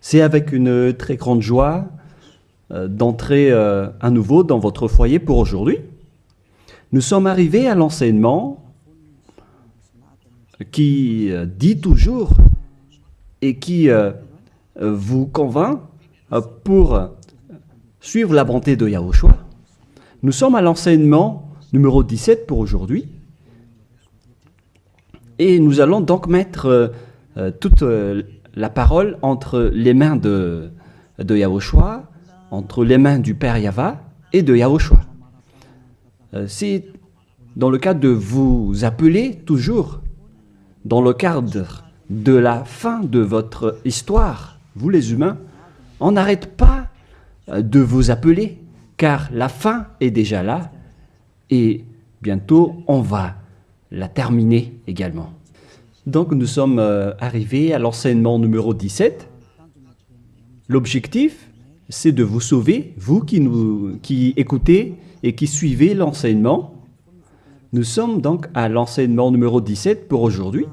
C'est avec une très grande joie d'entrer à nouveau dans votre foyer pour aujourd'hui. Nous sommes arrivés à l'enseignement qui dit toujours et qui vous convainc pour suivre la bonté de Yahushua. Nous sommes à l'enseignement numéro 17 pour aujourd'hui. Et nous allons donc mettre toute la parole entre les mains de Yahushua, entre les mains du Père Yahva et de Yahushua. C'est dans le cadre de vous appeler toujours, dans le cadre de la fin de votre histoire, vous les humains, on n'arrête pas de vous appeler, car la fin est déjà là et bientôt on va la terminer également. Donc nous sommes arrivés à l'enseignement numéro 17. L'objectif, c'est de vous sauver, vous qui écoutez et qui suivez l'enseignement. Nous sommes donc à l'enseignement numéro 17 pour aujourd'hui.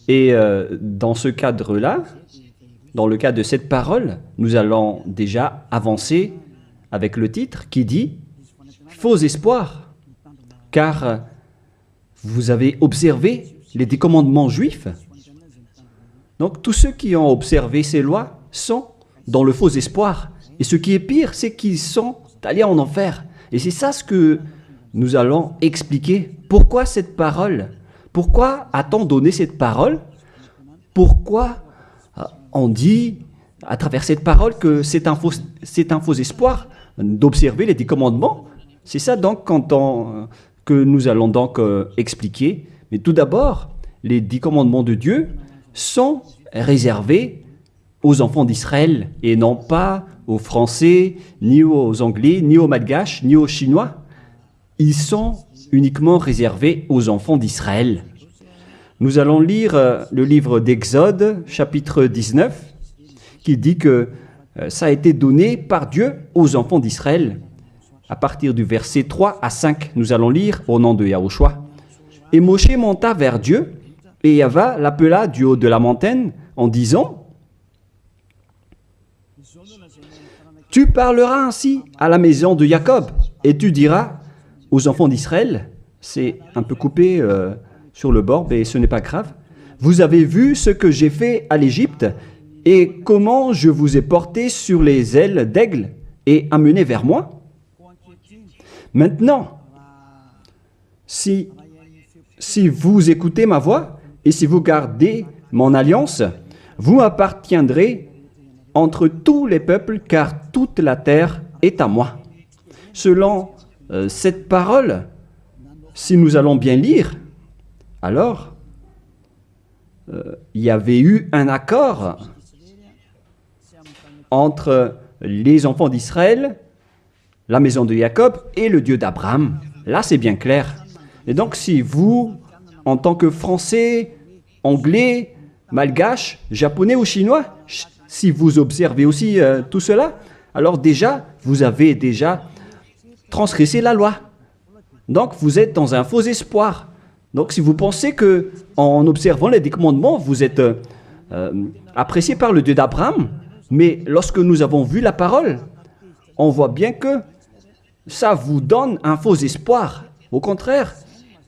Et dans ce cadre-là, dans le cadre de cette parole, nous allons déjà avancer avec le titre qui dit « Faux espoirs », car vous avez observé les 10 commandements juifs. Donc tous ceux qui ont observé ces lois sont dans le faux espoir. Et ce qui est pire, c'est qu'ils sont allés en enfer. Et c'est ça ce que nous allons expliquer. Pourquoi cette parole? Pourquoi a-t-on donné cette parole? Pourquoi on dit à travers cette parole que c'est un faux espoir d'observer les 10 commandements? C'est ça donc que nous allons donc expliquer. Mais tout d'abord, les 10 commandements de Dieu sont réservés aux enfants d'Israël et non pas aux Français, ni aux Anglais, ni aux Malgaches, ni aux Chinois. Ils sont uniquement réservés aux enfants d'Israël. Nous allons lire le livre d'Exode, chapitre 19, qui dit que ça a été donné par Dieu aux enfants d'Israël. À partir du verset 3 à 5, nous allons lire au nom de Yahushua. Et Moshe monta vers Dieu, et Yahva l'appela du haut de la montagne en disant « Tu parleras ainsi à la maison de Jacob, et tu diras aux enfants d'Israël, c'est un peu coupé sur le bord, mais ce n'est pas grave, vous avez vu ce que j'ai fait à l'Égypte, et comment je vous ai porté sur les ailes d'aigle et amené vers moi. Maintenant, si vous écoutez ma voix et si vous gardez mon alliance, vous appartiendrez entre tous les peuples, car toute la terre est à moi. » Selon cette parole, si nous allons bien lire, alors il y avait eu un accord entre les enfants d'Israël, la maison de Jacob et le Dieu d'Abraham. Là, c'est bien clair. Et donc, si vous, en tant que Français, Anglais, Malgache, Japonais ou Chinois, si vous observez aussi tout cela, alors déjà, vous avez déjà transgressé la loi. Donc, vous êtes dans un faux espoir. Donc, si vous pensez que en observant les 10 commandements, vous êtes apprécié par le Dieu d'Abraham, mais lorsque nous avons vu la parole, on voit bien que ça vous donne un faux espoir. Au contraire,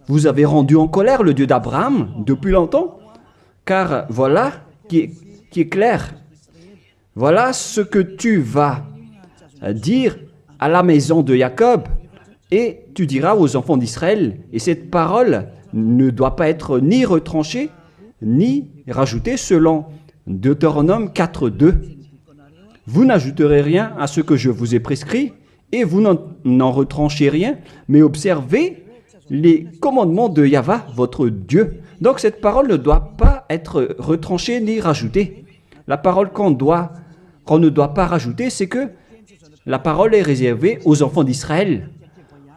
vous avez rendu en colère le Dieu d'Abraham depuis longtemps, car voilà qui est clair. Voilà ce que tu vas dire à la maison de Jacob, et tu diras aux enfants d'Israël. Et cette parole ne doit pas être ni retranchée, ni rajoutée selon Deutéronome 4.2. Vous n'ajouterez rien à ce que je vous ai prescrit, et vous n'en retranchez rien, mais observez les commandements de Yahva, votre Dieu. Donc cette parole ne doit pas être retranchée ni rajoutée. La parole qu'on ne doit pas rajouter, c'est que la parole est réservée aux enfants d'Israël.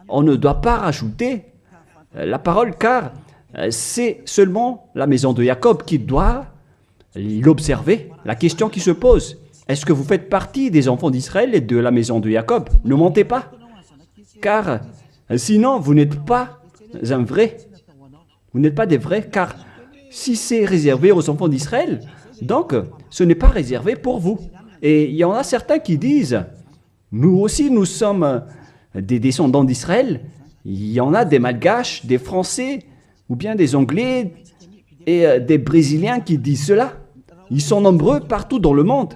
On ne doit pas rajouter la parole, car c'est seulement la maison de Jacob qui doit l'observer. La question qui se pose, est-ce que vous faites partie des enfants d'Israël et de la maison de Jacob? Ne mentez pas, car sinon vous n'êtes pas un vrai. Vous n'êtes pas des vrais, car Si c'est réservé aux enfants d'Israël, donc ce n'est pas réservé pour vous. Et il y en a certains qui disent, nous aussi nous sommes des descendants d'Israël. Il y en a des Malgaches, des Français, ou bien des Anglais et des Brésiliens qui disent cela. Ils sont nombreux partout dans le monde.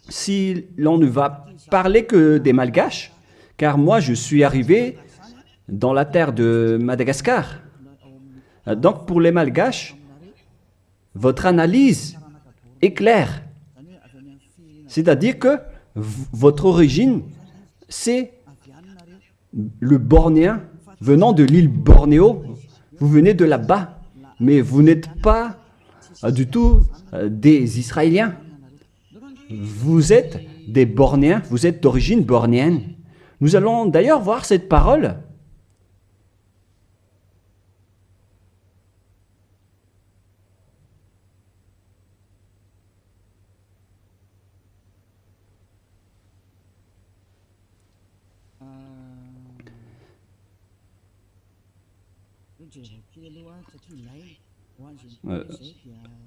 Si l'on ne va parler que des Malgaches, car moi je suis arrivé dans la terre de Madagascar. Donc pour les Malgaches, votre analyse est claire. C'est-à-dire que votre origine, c'est le Bornéen venant de l'île Bornéo. Vous venez de là-bas, mais vous n'êtes pas du tout des Israéliens. Vous êtes des Bornéens, vous êtes d'origine bornéenne. Nous allons d'ailleurs voir cette parole.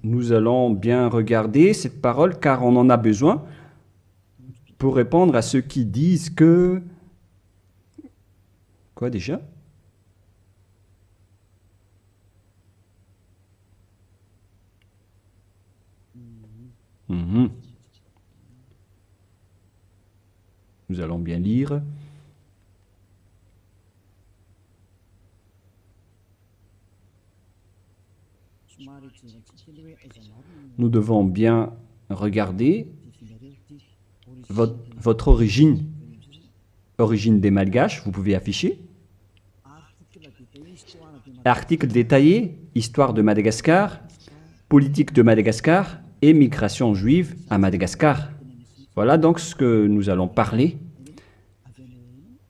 Nous allons bien regarder cette parole car on en a besoin pour répondre à ceux qui disent que... Quoi déjà? Nous allons bien lire. Nous devons bien regarder votre origine des Malgaches, vous pouvez afficher. Article détaillé, histoire de Madagascar, politique de Madagascar et migration juive à Madagascar. Voilà donc ce que nous allons parler.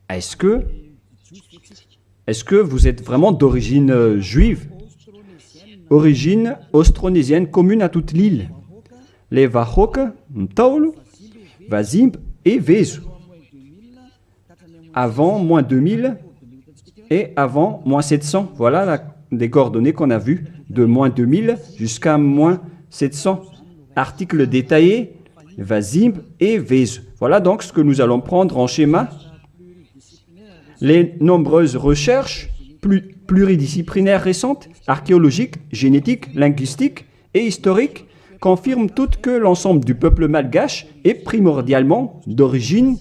Est-ce que vous êtes vraiment d'origine juive? Origine austronésienne commune à toute l'île. Les Wahok, Ntaulu, Wazimb et Vezu. Avant moins 2000 et avant moins 700. Voilà des coordonnées qu'on a vues de moins 2000 jusqu'à moins 700. Article détaillé, Wazimb et Vezu. Voilà donc ce que nous allons prendre en schéma. Les nombreuses recherches pluridisciplinaires récentes, archéologiques, génétiques, linguistiques et historiques, confirment toutes que l'ensemble du peuple malgache est primordialement d'origine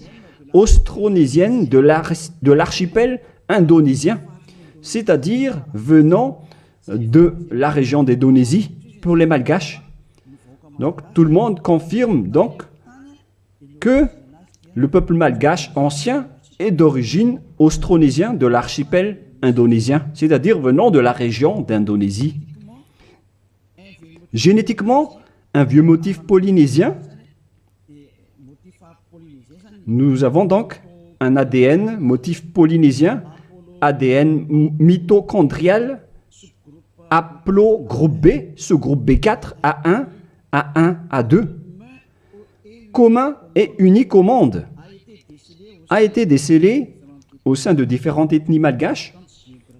austronésienne de l'archipel indonésien, c'est-à-dire venant de la région d'Indonésie pour les Malgaches. Donc tout le monde confirme donc que le peuple malgache ancien est d'origine austronésienne de l'archipel indonésien, c'est-à-dire venant de la région d'Indonésie. Génétiquement, un vieux motif polynésien. Nous avons donc un ADN motif polynésien, ADN mitochondrial, haplogroupe B, sous-groupe B4, A1, A1, A2, commun et unique au monde, a été décelé au sein de différentes ethnies malgaches,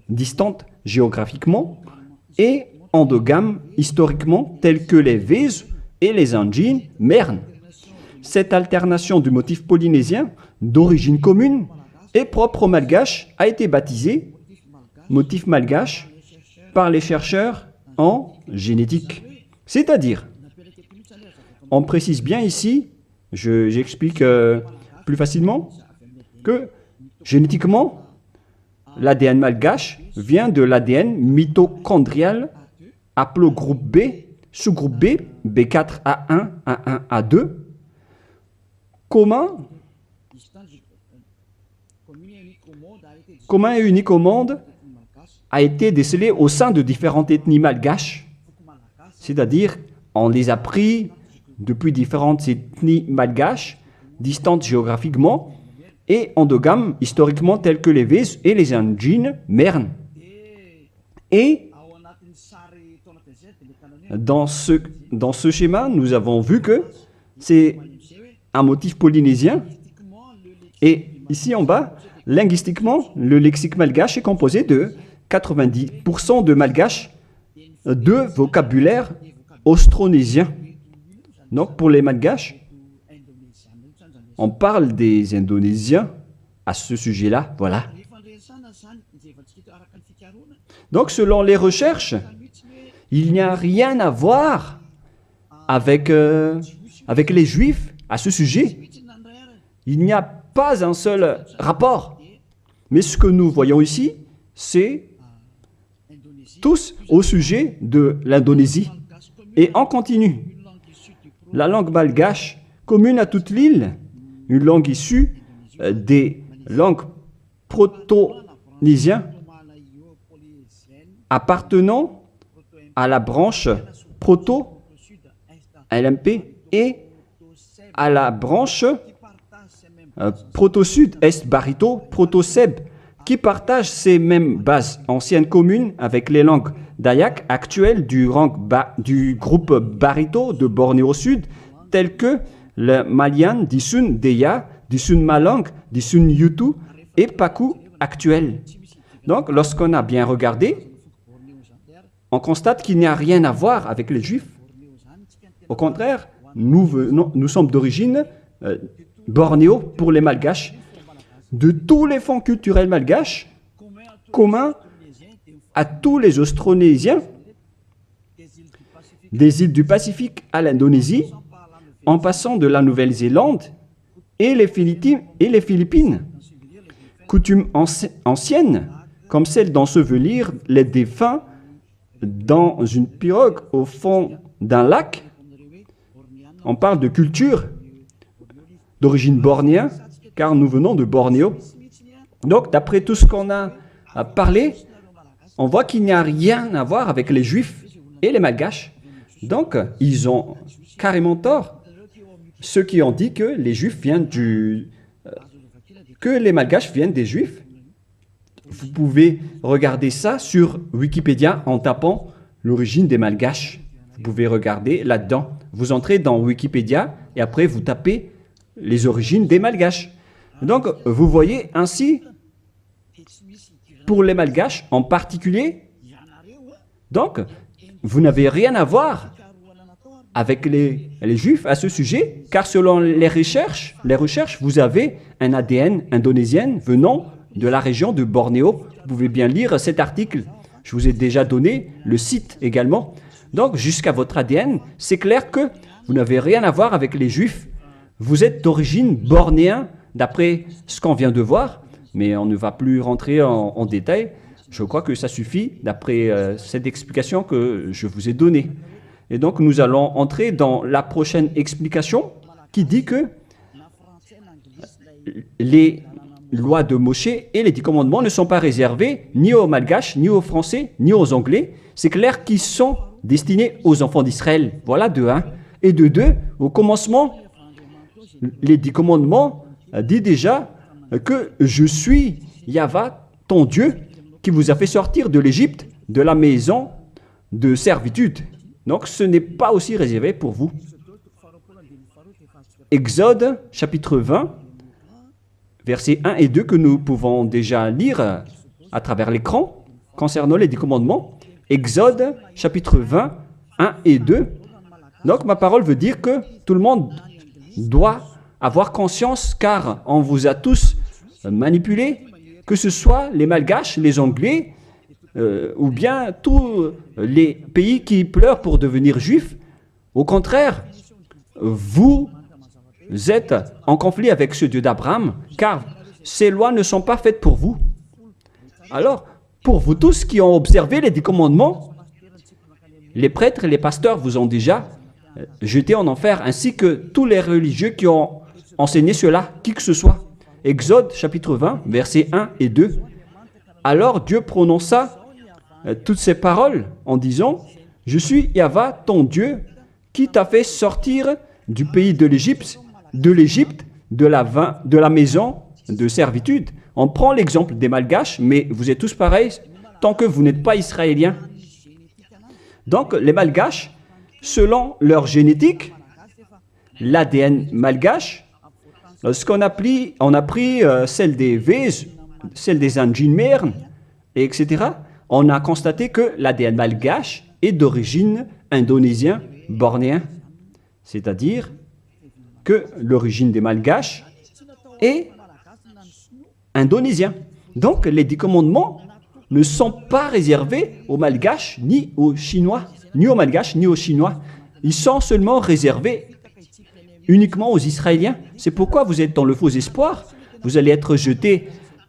distantes géographiquement et endogames historiquement, telles que les Vezu et les Anjin Mern. Cette alternation du motif polynésien d'origine commune et propre au malgache a été baptisée motif malgache par les chercheurs en génétique. C'est-à-dire, on précise bien ici, j'explique plus facilement, que génétiquement, l'ADN malgache vient de l'ADN mitochondrial haplogroupe B, sous-groupe B, B4, A1, A1, A2, commun et unique au monde, a été décelé au sein de différentes ethnies malgaches, c'est-à-dire on les a pris depuis différentes ethnies malgaches, distantes géographiquement, et endogames historiquement tels que les Vezu et les Anjin Mern. Et dans ce schéma, nous avons vu que c'est un motif polynésien. Et ici en bas, linguistiquement, le lexique malgache est composé de 90% de malgache de vocabulaire austronésien. Donc pour les Malgaches, on parle des Indonésiens à ce sujet-là, voilà. Donc selon les recherches, il n'y a rien à voir avec les Juifs à ce sujet. Il n'y a pas un seul rapport. Mais ce que nous voyons ici, c'est tous au sujet de l'Indonésie. Et on continue. La langue malgache, commune à toute l'île, une langue issue des langues proto-nésiennes appartenant à la branche proto-LMP et à la branche proto-sud-est barito, proto-seb, qui partagent ces mêmes bases anciennes communes avec les langues dayak actuelles du groupe barito de Bornéo Sud, telles que le Malian, Disun Deya, Disun Malang, Disun Yutu et Paku actuel. Donc, lorsqu'on a bien regardé, on constate qu'il n'y a rien à voir avec les Juifs. Au contraire, nous sommes d'origine Bornéo pour les Malgaches. De tous les fonds culturels malgaches, communs à tous les Austronésiens, des îles du Pacifique à l'Indonésie, en passant de la Nouvelle-Zélande et les Philippines. Coutumes anciennes, comme celle d'ensevelir les défunts dans une pirogue au fond d'un lac. On parle de culture d'origine bornéenne, car nous venons de Bornéo. Donc, d'après tout ce qu'on a parlé, on voit qu'il n'y a rien à voir avec les Juifs et les Malgaches. Donc, ils ont carrément tort. Ceux qui ont dit que les Juifs viennent que les Malgaches viennent des Juifs. Vous pouvez regarder ça sur Wikipédia en tapant l'origine des Malgaches. Vous pouvez regarder là-dedans. Vous entrez dans Wikipédia et après vous tapez les origines des Malgaches. Donc, vous voyez ainsi, pour les Malgaches en particulier, donc, vous n'avez rien à voir avec les Juifs à ce sujet, car selon les recherches, vous avez un ADN indonésien venant de la région de Bornéo. Vous pouvez bien lire cet article. Je vous ai déjà donné le site également. Donc, jusqu'à votre ADN, c'est clair que vous n'avez rien à voir avec les Juifs. Vous êtes d'origine bornéenne, d'après ce qu'on vient de voir, mais on ne va plus rentrer en détail. Je crois que ça suffit d'après cette explication que je vous ai donnée. Et donc, nous allons entrer dans la prochaine explication qui dit que les lois de Moshe et les 10 commandements ne sont pas réservés ni aux Malgaches, ni aux Français, ni aux Anglais. C'est clair qu'ils sont destinés aux enfants d'Israël. Voilà de 1. Et de 2, au commencement, les 10 commandements dit déjà que je suis Yahva, ton Dieu, qui vous a fait sortir de l'Égypte, de la maison de servitude. Donc ce n'est pas aussi réservé pour vous. Exode chapitre 20, versets 1 et 2 que nous pouvons déjà lire à travers l'écran concernant les 10 commandements. Exode chapitre 20, 1 et 2. Donc ma parole veut dire que tout le monde doit avoir conscience, car on vous a tous manipulés, que ce soit les Malgaches, les Anglais, ou bien tous les pays qui pleurent pour devenir juifs. Au contraire, vous êtes en conflit avec ce Dieu d'Abraham, car ces lois ne sont pas faites pour vous. Alors, pour vous tous qui ont observé les 10 commandements, les prêtres et les pasteurs vous ont déjà jeté en enfer, ainsi que tous les religieux qui ont enseigné cela, qui que ce soit. Exode chapitre 20, versets 1 et 2. Alors Dieu prononça toutes ces paroles en disant « Je suis Yahva, ton Dieu, qui t'a fait sortir du pays de l'Égypte, de la maison de servitude. » On prend l'exemple des Malgaches, mais vous êtes tous pareils tant que vous n'êtes pas israéliens. Donc les Malgaches, selon leur génétique, l'ADN malgache, on a pris celle des Vèze, celle des Anjinmerne, etc. On a constaté que l'ADN malgache est d'origine indonésien, bornéen. C'est-à-dire que l'origine des Malgaches est indonésien. Donc les 10 commandements ne sont pas réservés aux Malgaches ni aux Chinois, ni aux Malgaches ni aux Chinois. Ils sont seulement réservés uniquement aux Israéliens. C'est pourquoi vous êtes dans le faux espoir. Vous allez être jetés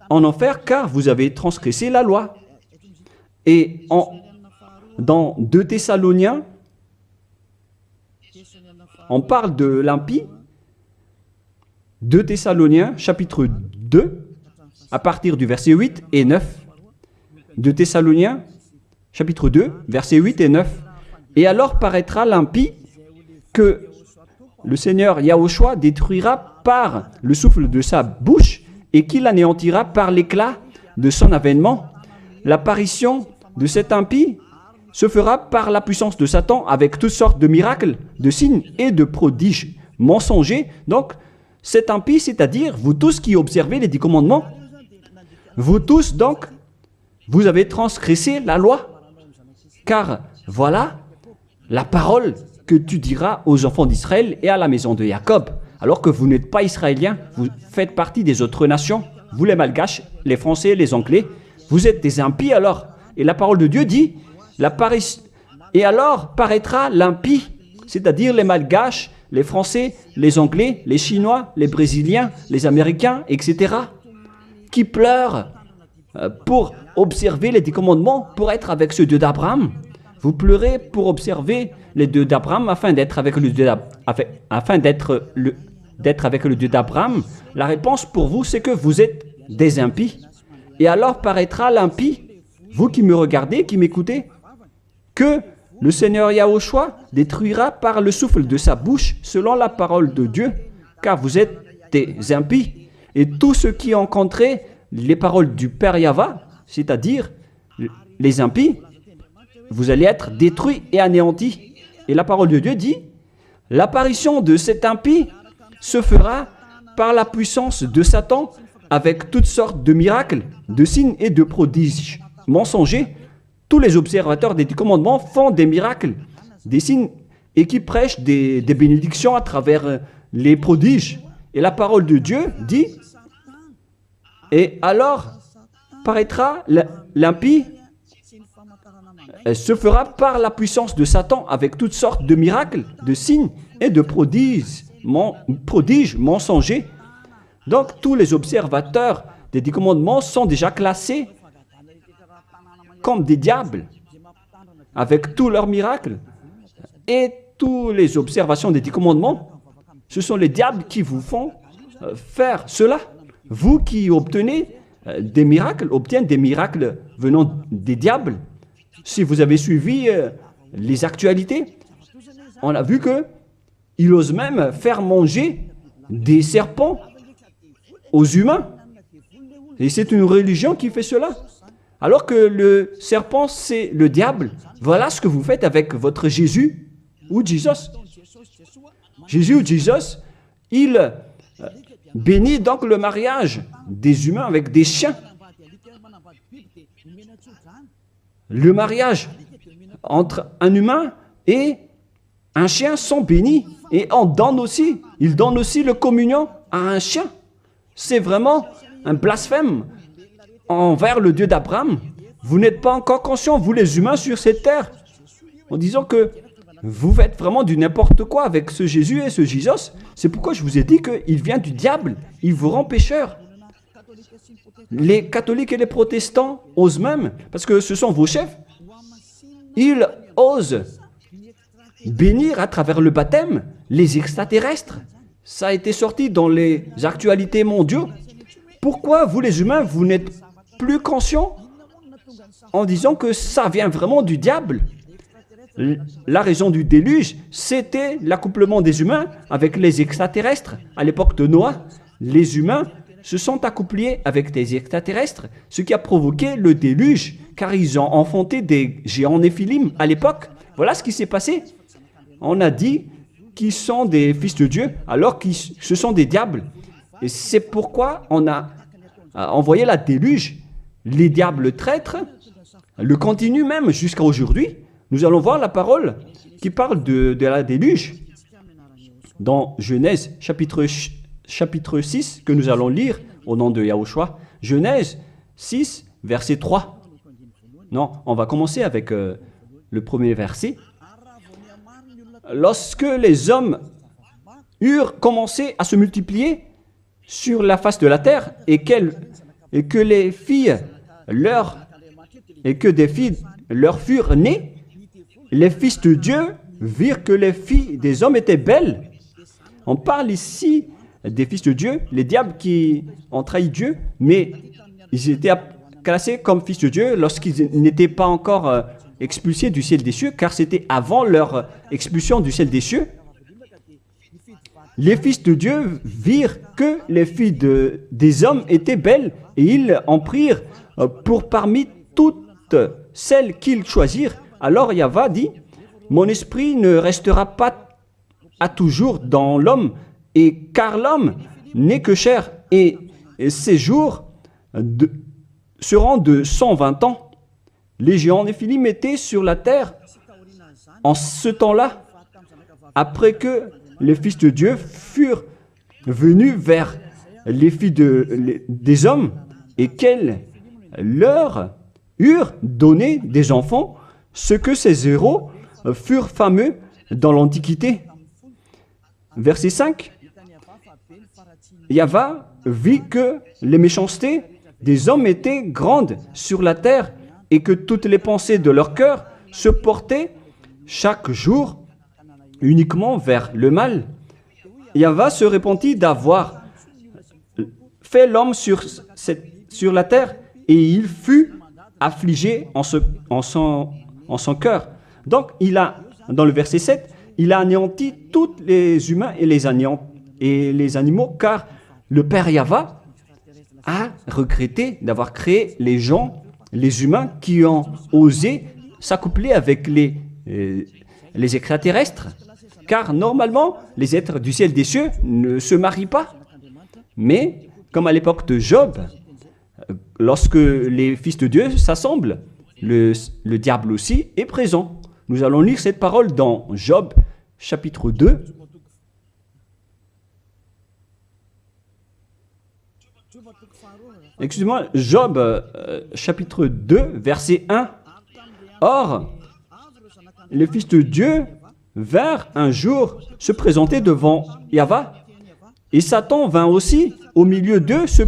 en enfer car vous avez transgressé la loi. Et dans 2 Thessaloniens, on parle de l'impie. 2 Thessaloniens, chapitre 2, à partir du verset 8 et 9. 2 Thessaloniens, chapitre 2, versets 8 et 9. Et alors paraîtra l'impie que le Seigneur Yahushua détruira par le souffle de sa bouche et qu'il anéantira par l'éclat de son avènement. L'apparition de cet impie se fera par la puissance de Satan avec toutes sortes de miracles, de signes et de prodiges mensongers. Donc, cet impie, c'est-à-dire vous tous qui observez les 10 commandements, vous tous donc, vous avez transgressé la loi. Car voilà la parole que tu diras aux enfants d'Israël et à la maison de Jacob. Alors que vous n'êtes pas israéliens, vous faites partie des autres nations. Vous les Malgaches, les Français, les Anglais, vous êtes des impies alors. Et la parole de Dieu dit, et alors paraîtra l'impie, c'est-à-dire les Malgaches, les Français, les Anglais, les Chinois, les Brésiliens, les Américains, etc., qui pleurent pour observer les 10 commandements, pour être avec ce Dieu d'Abraham. Vous pleurez pour observer les Dieux d'Abraham afin d'être avec le Dieu d'Abraham. La réponse pour vous, c'est que vous êtes des impies. Et alors paraîtra l'impie, vous qui me regardez, qui m'écoutez, que le Seigneur Yahushua détruira par le souffle de sa bouche selon la parole de Dieu, car vous êtes des impies. Et tous ceux qui ont rencontré les paroles du Père Yahva, c'est-à-dire les impies, vous allez être détruits et anéantis. Et la parole de Dieu dit, l'apparition de cet impie se fera par la puissance de Satan avec toutes sortes de miracles, de signes et de prodiges mensongers. Tous les observateurs des 10 commandements font des miracles, des signes et qui prêchent des bénédictions à travers les prodiges. Et la parole de Dieu dit, et alors paraîtra l'impie, se fera par la puissance de Satan avec toutes sortes de miracles, de signes et de prodiges mensongers. Donc tous les observateurs des 10 commandements sont déjà classés comme des diables, avec tous leurs miracles. Et toutes les observations des 10 commandements, ce sont les diables qui vous font faire cela. Vous qui obtenez des miracles, obtiennent des miracles venant des diables. Si vous avez suivi les actualités, on a vu qu'il ose même faire manger des serpents aux humains. Et c'est une religion qui fait cela. Alors que le serpent, c'est le diable. Voilà ce que vous faites avec votre Jésus ou Jesus. Jésus ou Jesus, il bénit donc le mariage des humains avec des chiens. Le mariage entre un humain et un chien sont bénis. Et il donne aussi le communion à un chien. C'est vraiment un blasphème envers le Dieu d'Abraham. Vous n'êtes pas encore conscients, vous les humains sur cette terre, en disant que vous faites vraiment du n'importe quoi avec ce Jésus et ce Jesus. C'est pourquoi je vous ai dit qu'il vient du diable, il vous rend pécheur. Les catholiques et les protestants osent même, parce que ce sont vos chefs, ils osent bénir à travers le baptême les extraterrestres. Ça a été sorti dans les actualités mondiaux. Pourquoi vous les humains, vous n'êtes plus conscients en disant que ça vient vraiment du diable? La raison du déluge, c'était l'accouplement des humains avec les extraterrestres. À l'époque de Noah, les humains se sont accouplés avec des extraterrestres, ce qui a provoqué le déluge, car ils ont enfanté des géants néphilim à l'époque. Voilà ce qui s'est passé. On a dit qu'ils sont des fils de Dieu, alors que ce sont des diables. Et c'est pourquoi on a envoyé la déluge. Les diables traîtres le continuent même jusqu'à aujourd'hui. Nous allons voir la parole qui parle de la déluge dans Genèse chapitre 6 que nous allons lire au nom de Yahushua. Genèse 6, verset 3. Non, on va commencer avec le premier verset. Lorsque les hommes eurent commencé à se multiplier sur la face de la terre et que des filles leur furent nées, les fils de Dieu virent que les filles des hommes étaient belles. On parle ici des fils de Dieu, les diables qui ont trahi Dieu, mais ils étaient classés comme fils de Dieu lorsqu'ils n'étaient pas encore expulsés du ciel des cieux, car c'était avant leur expulsion du ciel des cieux. Les fils de Dieu virent que les filles des hommes étaient belles, et ils en prirent pour parmi toutes celles qu'ils choisirent. Alors Yahva dit, « Mon esprit ne restera pas à toujours dans l'homme, et car l'homme n'est que chair, et ses jours seront de 120 ans. » Les géants Néphilim étaient sur la terre en ce temps-là, après que les fils de Dieu furent venus vers les filles des hommes et qu'elles leur eurent donné des enfants, ce que ces héros furent fameux dans l'Antiquité. Verset 5. Yahva vit que les méchancetés des hommes étaient grandes sur la terre et que toutes les pensées de leur cœur se portaient chaque jour uniquement vers le mal. Yahva se repentit d'avoir fait l'homme sur la terre et il fut affligé en son cœur. Donc, dans le verset 7, il a anéanti tous les humains et les animaux, car le Père Yahva a regretté d'avoir créé les gens, les humains qui ont osé s'accoupler avec les extraterrestres, car normalement, les êtres du ciel des cieux ne se marient pas. Mais, comme à l'époque de Job, lorsque les fils de Dieu s'assemblent, le diable aussi est présent. Nous allons lire cette parole dans Job, chapitre 2. Excusez-moi, Job, chapitre 2, verset 1. Or, les fils de Dieu vinrent un jour se présenter devant Yahva, et Satan vint aussi au milieu d'eux se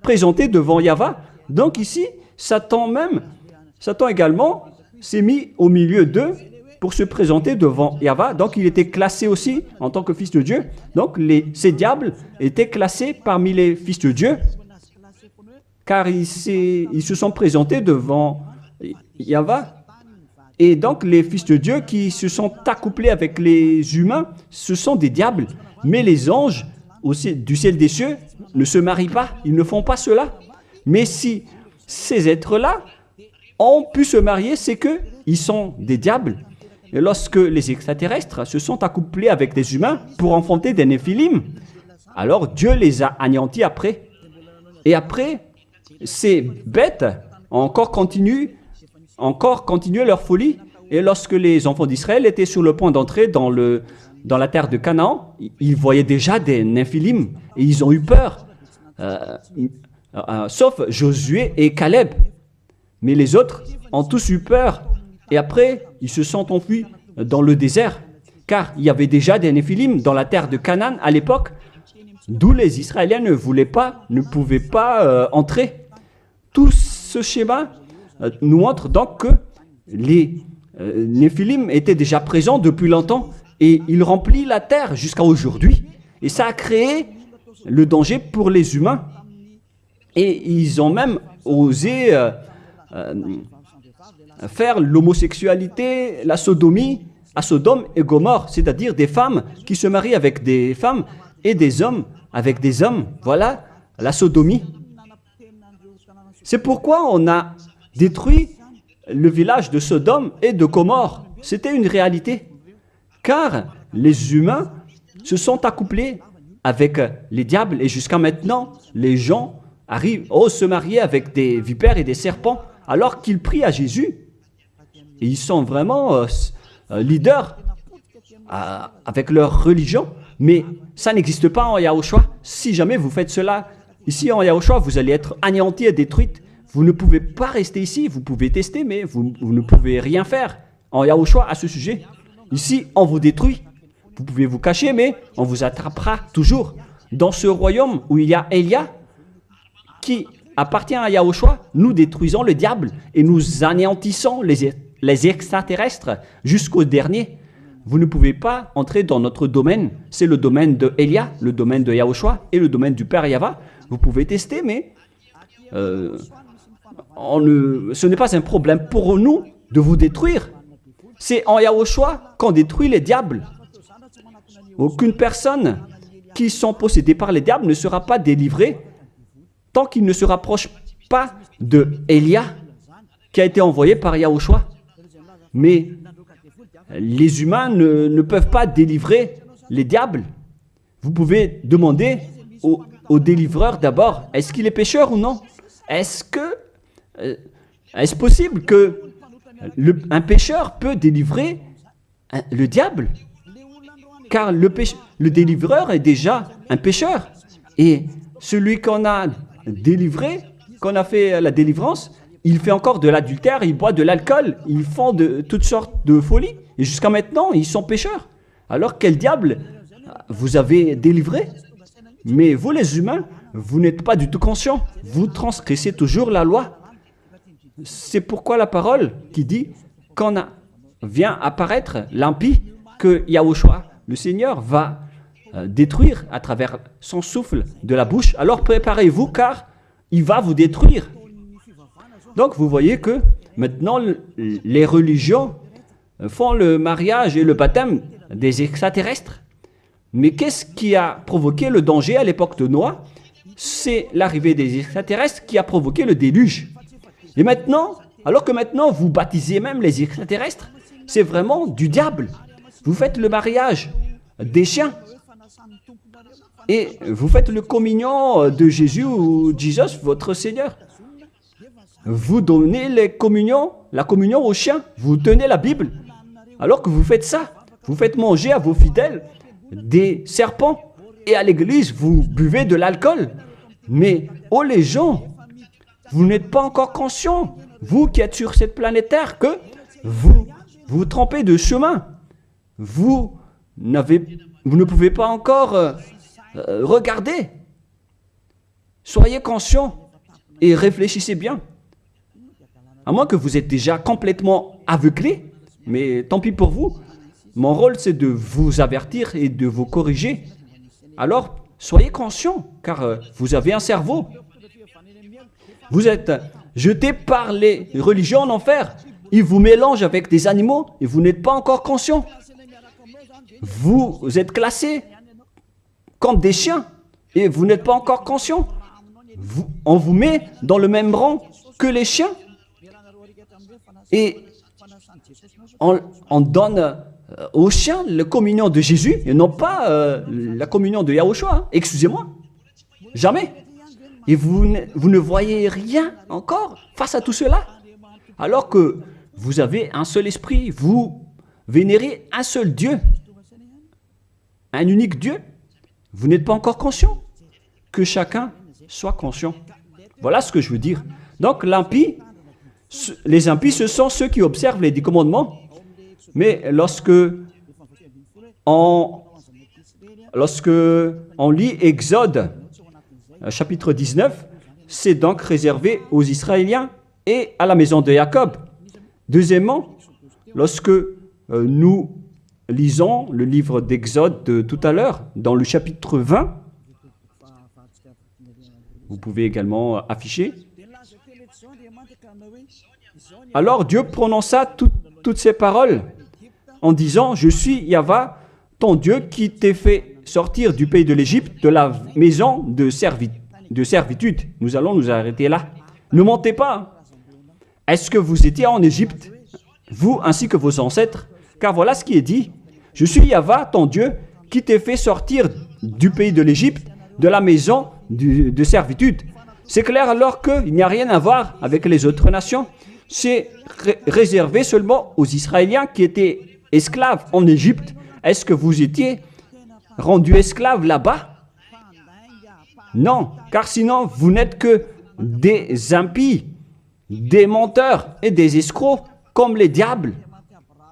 présenter devant Yahva. Donc ici, Satan également s'est mis au milieu d'eux pour se présenter devant Yahva. Donc il était classé aussi en tant que fils de Dieu. Donc ces diables étaient classés parmi les fils de Dieu, car ils se sont présentés devant Yahva. Et donc les fils de Dieu qui se sont accouplés avec les humains, ce sont des diables. Mais les anges du ciel des cieux ne se marient pas, ils ne font pas cela. Mais si ces êtres-là ont pu se marier, c'est qu'ils sont des diables. Et lorsque les extraterrestres se sont accouplés avec des humains pour enfanter des néphilim, alors Dieu les a anéantis après. Et après, ces bêtes ont encore continué leur folie. Et lorsque les enfants d'Israël étaient sur le point d'entrer dans la terre de Canaan, ils voyaient déjà des néphilim et ils ont eu peur, sauf Josué et Caleb. Mais les autres ont tous eu peur. Et après, ils se sont enfuis dans le désert, car il y avait déjà des néphilim dans la terre de Canaan à l'époque, d'où les Israéliens ne pouvaient pas entrer. Tout ce schéma nous montre donc que les néphilim étaient déjà présents depuis longtemps et ils remplissent la terre jusqu'à aujourd'hui. Et ça a créé le danger pour les humains. Et ils ont même osé faire l'homosexualité, la sodomie à Sodome et Gomorrhe, c'est-à-dire des femmes qui se marient avec des femmes et des hommes avec des hommes. Voilà la sodomie. C'est pourquoi on a détruit le village de Sodome et de Gomorrhe. C'était une réalité. Car les humains se sont accouplés avec les diables et jusqu'à maintenant, les gens osent se marier avec des vipères et des serpents alors qu'ils prient à Jésus. Et ils sont vraiment leaders avec leur religion. Mais ça n'existe pas en Yahushua. Si jamais vous faites cela ici en Yahushua, vous allez être anéantis et détruits. Vous ne pouvez pas rester ici. Vous pouvez tester, mais vous ne pouvez rien faire en Yahushua à ce sujet. Ici, on vous détruit. Vous pouvez vous cacher, mais on vous attrapera toujours. Dans ce royaume où il y a Elia, qui appartient à Yahushua, nous détruisons le diable et nous anéantissons les extraterrestres jusqu'au dernier. Vous ne pouvez pas entrer dans notre domaine. C'est le domaine de Elia, le domaine de Yahushua et le domaine du Père Yahva. Vous pouvez tester, mais ce n'est pas un problème pour nous de vous détruire. C'est en Yahushua qu'on détruit les diables. Aucune personne qui sont possédées par les diables ne sera pas délivrée tant qu'il ne se rapproche pas de Elia qui a été envoyé par Yahushua. Mais les humains ne peuvent pas délivrer les diables. Vous pouvez demander au délivreur d'abord, est-ce qu'il est pécheur ou non? Est-ce possible que un pécheur peut délivrer le diable? Car le délivreur est déjà un pécheur. Et celui qu'on a délivré, qu'on a fait la délivrance, il fait encore de l'adultère, il boit de l'alcool, ils font de toutes sortes de folies. Et jusqu'à maintenant, ils sont pécheurs. Alors quel diable vous avez délivré? Mais vous les humains, vous n'êtes pas du tout conscients. Vous transgressez toujours la loi. C'est pourquoi la parole qui dit quand vient apparaître l'impie, que Yahushua, le Seigneur, va détruire à travers son souffle de la bouche. Alors préparez-vous car il va vous détruire. Donc vous voyez que maintenant les religions font le mariage et le baptême des extraterrestres. Mais qu'est-ce qui a provoqué le danger à l'époque de Noé? C'est l'arrivée des extraterrestres qui a provoqué le déluge. Et maintenant, alors que maintenant vous baptisez même les extraterrestres, c'est vraiment du diable. Vous faites le mariage des chiens. Et vous faites le communion de Jésus ou Jesus, votre Seigneur. Vous donnez la communion aux chiens. Vous tenez la Bible. Alors que vous faites ça, vous faites manger à vos fidèles des serpents. Et à l'église, vous buvez de l'alcool. Mais, oh les gens, vous n'êtes pas encore conscients, vous qui êtes sur cette planète Terre, que vous vous trompez de chemin. Vous ne pouvez pas encore regarder. Soyez conscients et réfléchissez bien. À moins que vous êtes déjà complètement aveuglé, mais tant pis pour vous. Mon rôle, c'est de vous avertir et de vous corriger. Alors, soyez conscients, car vous avez un cerveau. Vous êtes jetés par les religions en enfer. Ils vous mélangent avec des animaux et vous n'êtes pas encore conscients. Vous êtes classés comme des chiens et vous n'êtes pas encore conscients. On vous met dans le même rang que les chiens. Et on donne aux chiens la communion de Jésus et non pas la communion de Yahushua. Hein. Excusez-moi. Jamais. Et vous ne voyez rien encore face à tout cela. Alors que vous avez un seul esprit, vous vénérez un seul Dieu. Un unique Dieu. Vous n'êtes pas encore conscient. Que chacun soit conscient. Voilà ce que je veux dire. Donc les impies, ce sont ceux qui observent les 10 commandements. Mais lorsque on lit Exode, chapitre 19, c'est donc réservé aux Israéliens et à la maison de Jacob. Deuxièmement, lorsque nous lisons le livre d'Exode de tout à l'heure, dans le chapitre 20, vous pouvez également afficher. Alors Dieu prononça toutes ces paroles en disant « Je suis Yahva, ton Dieu qui t'ai fait sortir du pays de l'Égypte, de la maison de servitude. » Nous allons nous arrêter là. Ne mentez pas. Est-ce que vous étiez en Égypte, vous ainsi que vos ancêtres? Car voilà ce qui est dit. « Je suis Yahva, ton Dieu, qui t'ai fait sortir du pays de l'Égypte, de la maison de servitude. » C'est clair alors qu'il n'y a rien à voir avec les autres nations. c'est réservé seulement aux Israéliens qui étaient esclaves en Égypte. Est-ce que vous étiez rendus esclaves là-bas? Non, car sinon vous n'êtes que des impies, des menteurs et des escrocs comme les diables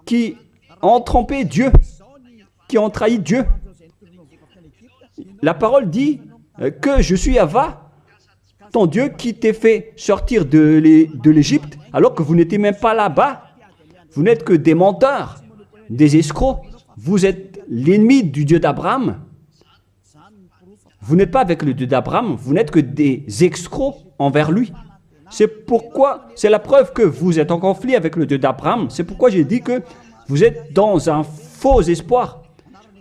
qui ont trompé Dieu, qui ont trahi Dieu. La parole dit que je suis Yahva, ton Dieu qui t'ai fait sortir de l'Égypte alors que vous n'étiez même pas là-bas. Vous n'êtes que des menteurs, des escrocs. Vous êtes l'ennemi du Dieu d'Abraham. Vous n'êtes pas avec le Dieu d'Abraham, vous n'êtes que des escrocs envers lui. C'est pourquoi, c'est la preuve que vous êtes en conflit avec le Dieu d'Abraham. C'est pourquoi j'ai dit que vous êtes dans un faux espoir.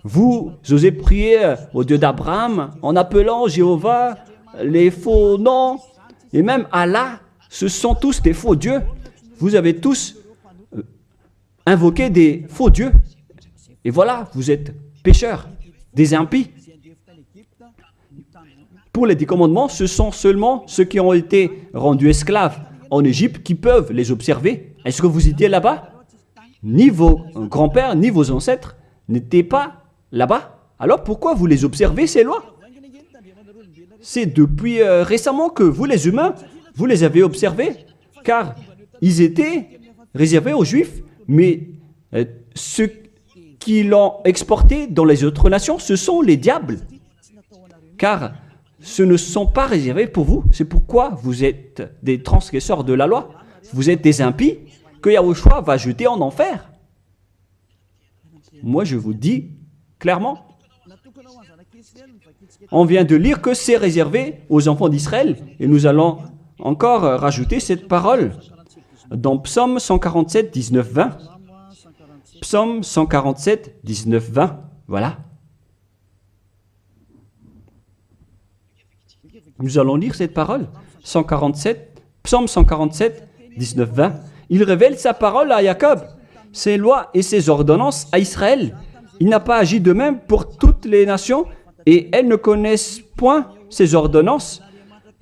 Vous osez prier au Dieu d'Abraham en appelant Jéhovah les faux noms. Et même Allah, ce sont tous des faux dieux. Vous avez tous invoqué des faux dieux. Et voilà, vous êtes pécheurs, des impies. Pour les 10 commandements, ce sont seulement ceux qui ont été rendus esclaves en Égypte qui peuvent les observer. Est-ce que vous étiez là-bas? Ni vos grands-pères, ni vos ancêtres n'étaient pas là-bas. Alors pourquoi vous les observez, ces lois? C'est depuis récemment que vous, les humains, vous les avez observés, car ils étaient réservés aux Juifs, mais ceux qui l'ont exporté dans les autres nations, ce sont les diables. Car ce ne sont pas réservés pour vous. C'est pourquoi vous êtes des transgresseurs de la loi. Vous êtes des impies que Yahushua va jeter en enfer. Moi, je vous dis clairement, on vient de lire que c'est réservé aux enfants d'Israël. Et nous allons encore rajouter cette parole dans Psaume 147, 19, 20. Psaume 147, 19, 20. Voilà. Nous allons lire cette parole. Psaume 147, 19, 20. Il révèle sa parole à Jacob, ses lois et ses ordonnances à Israël. Il n'a pas agi de même pour toutes les nations et elles ne connaissent point ses ordonnances.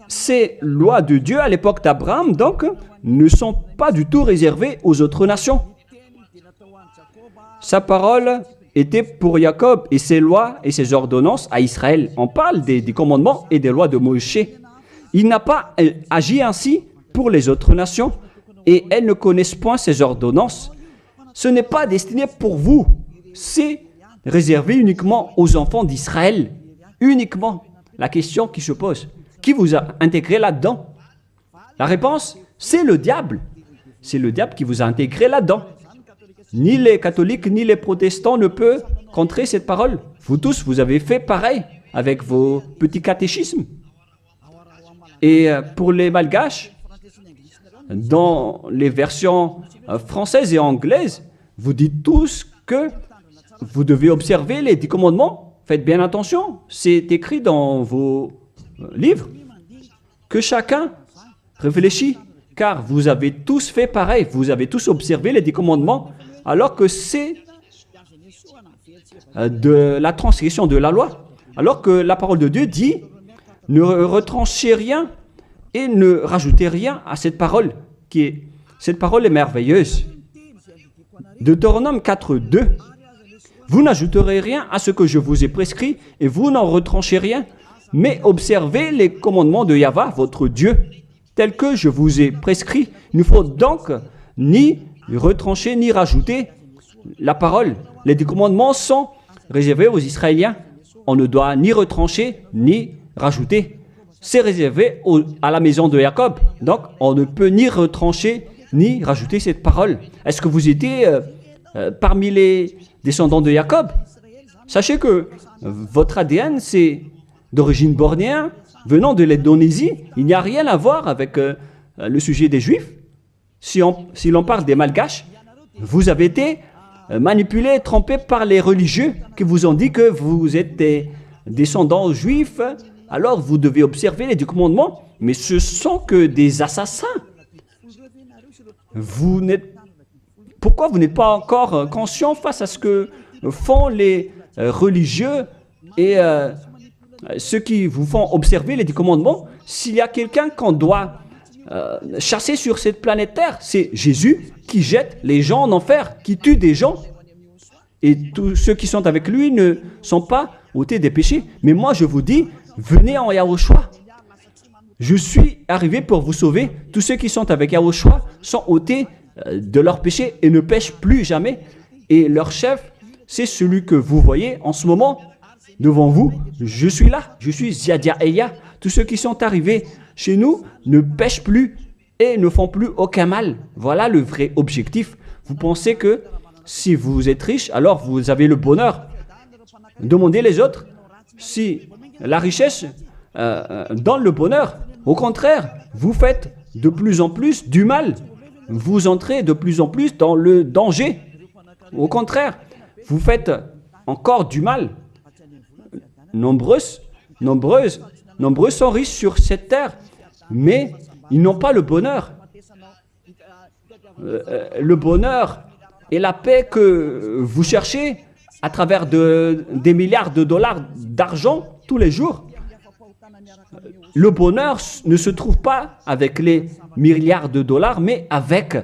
Ces lois de Dieu à l'époque d'Abraham, donc, ne sont pas du tout réservées aux autres nations. Sa parole était pour Jacob et ses lois et ses ordonnances à Israël. On parle des commandements et des lois de Moïse. Il n'a pas agi ainsi pour les autres nations et elles ne connaissent point ses ordonnances. Ce n'est pas destiné pour vous, c'est réservé uniquement aux enfants d'Israël. Uniquement. La question qui se pose, qui vous a intégré là-dedans? La réponse, c'est le diable. C'est le diable qui vous a intégré là-dedans. Ni les catholiques, ni les protestants ne peuvent contrer cette parole. Vous tous, vous avez fait pareil avec vos petits catéchismes. Et pour les malgaches, dans les versions françaises et anglaises, vous dites tous que vous devez observer les 10 commandements. Faites bien attention, c'est écrit dans vos livres. Que chacun réfléchit, car vous avez tous fait pareil. Vous avez tous observé les 10 commandements, alors que c'est de la transgression de la loi. Alors que la parole de Dieu dit, ne retranchez rien et ne rajoutez rien à cette parole. Cette parole est merveilleuse. Deutéronome 4, 2. Vous n'ajouterez rien à ce que je vous ai prescrit et vous n'en retranchez rien, mais observez les commandements de Yahva, votre Dieu, tels que je vous ai prescrits. Il ne faut donc ni retrancher ni rajouter la parole. Les 10 commandements sont réservés aux Israéliens. On ne doit ni retrancher ni rajouter. C'est réservé à la maison de Jacob. Donc, on ne peut ni retrancher ni rajouter cette parole. Est-ce que vous étiez parmi les descendants de Jacob? Sachez que votre ADN, c'est d'origine bornéenne, venant de l'Indonésie. Il n'y a rien à voir avec le sujet des Juifs. Si l'on parle des Malgaches, vous avez été manipulés, trompés par les religieux qui vous ont dit que vous êtes des descendants juifs, alors vous devez observer les 10 commandements, mais ce sont que des assassins. Pourquoi vous n'êtes pas encore conscient face à ce que font les religieux et ceux qui vous font observer les 10 commandements? S'il y a quelqu'un qu'on doit chassé sur cette planète Terre. C'est Jésus qui jette les gens en enfer, qui tue des gens. Et tous ceux qui sont avec lui ne sont pas ôtés des péchés. Mais moi, je vous dis, venez en Yahushua. Je suis arrivé pour vous sauver. Tous ceux qui sont avec Yahushua sont ôtés de leurs péchés et ne pêchent plus jamais. Et leur chef, c'est celui que vous voyez en ce moment devant vous. Je suis là, je suis Ziadia Eya. Tous ceux qui sont arrivés chez nous ne pêchent plus et ne font plus aucun mal. Voilà le vrai objectif. Vous pensez que si vous êtes riche, alors vous avez le bonheur. Demandez les autres si la richesse donne le bonheur. Au contraire, vous faites de plus en plus du mal. Vous entrez de plus en plus dans le danger. Au contraire, vous faites encore du mal. Nombreux sont riches sur cette terre, mais ils n'ont pas le bonheur. Le bonheur et la paix que vous cherchez à travers des milliards de dollars d'argent tous les jours. Le bonheur ne se trouve pas avec les milliards de dollars, mais avec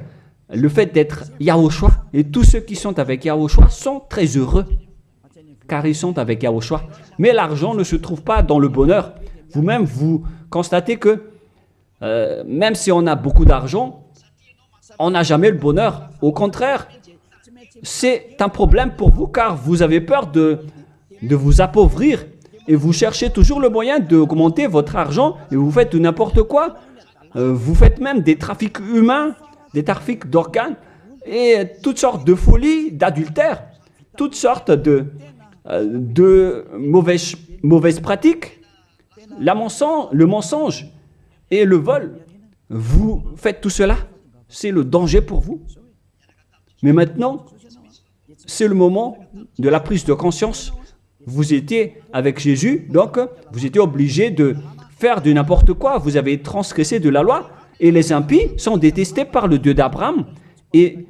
le fait d'être Yahushua. Et tous ceux qui sont avec Yahushua sont très heureux, car ils sont avec Yahushua. Mais l'argent ne se trouve pas dans le bonheur. Vous-même, vous constatez que même si on a beaucoup d'argent, on n'a jamais le bonheur. Au contraire, c'est un problème pour vous, car vous avez peur de vous appauvrir. Et vous cherchez toujours le moyen d'augmenter votre argent et vous faites n'importe quoi. Vous faites même des trafics humains, des trafics d'organes et toutes sortes de folies, d'adultère, toutes sortes de mauvaises pratiques, le mensonge et le vol. Vous faites tout cela, c'est le danger pour vous. Mais maintenant, c'est le moment de la prise de conscience. Vous étiez avec Jésus, donc vous étiez obligé de faire de n'importe quoi. Vous avez transgressé de la loi et les impies sont détestés par le Dieu d'Abraham. Et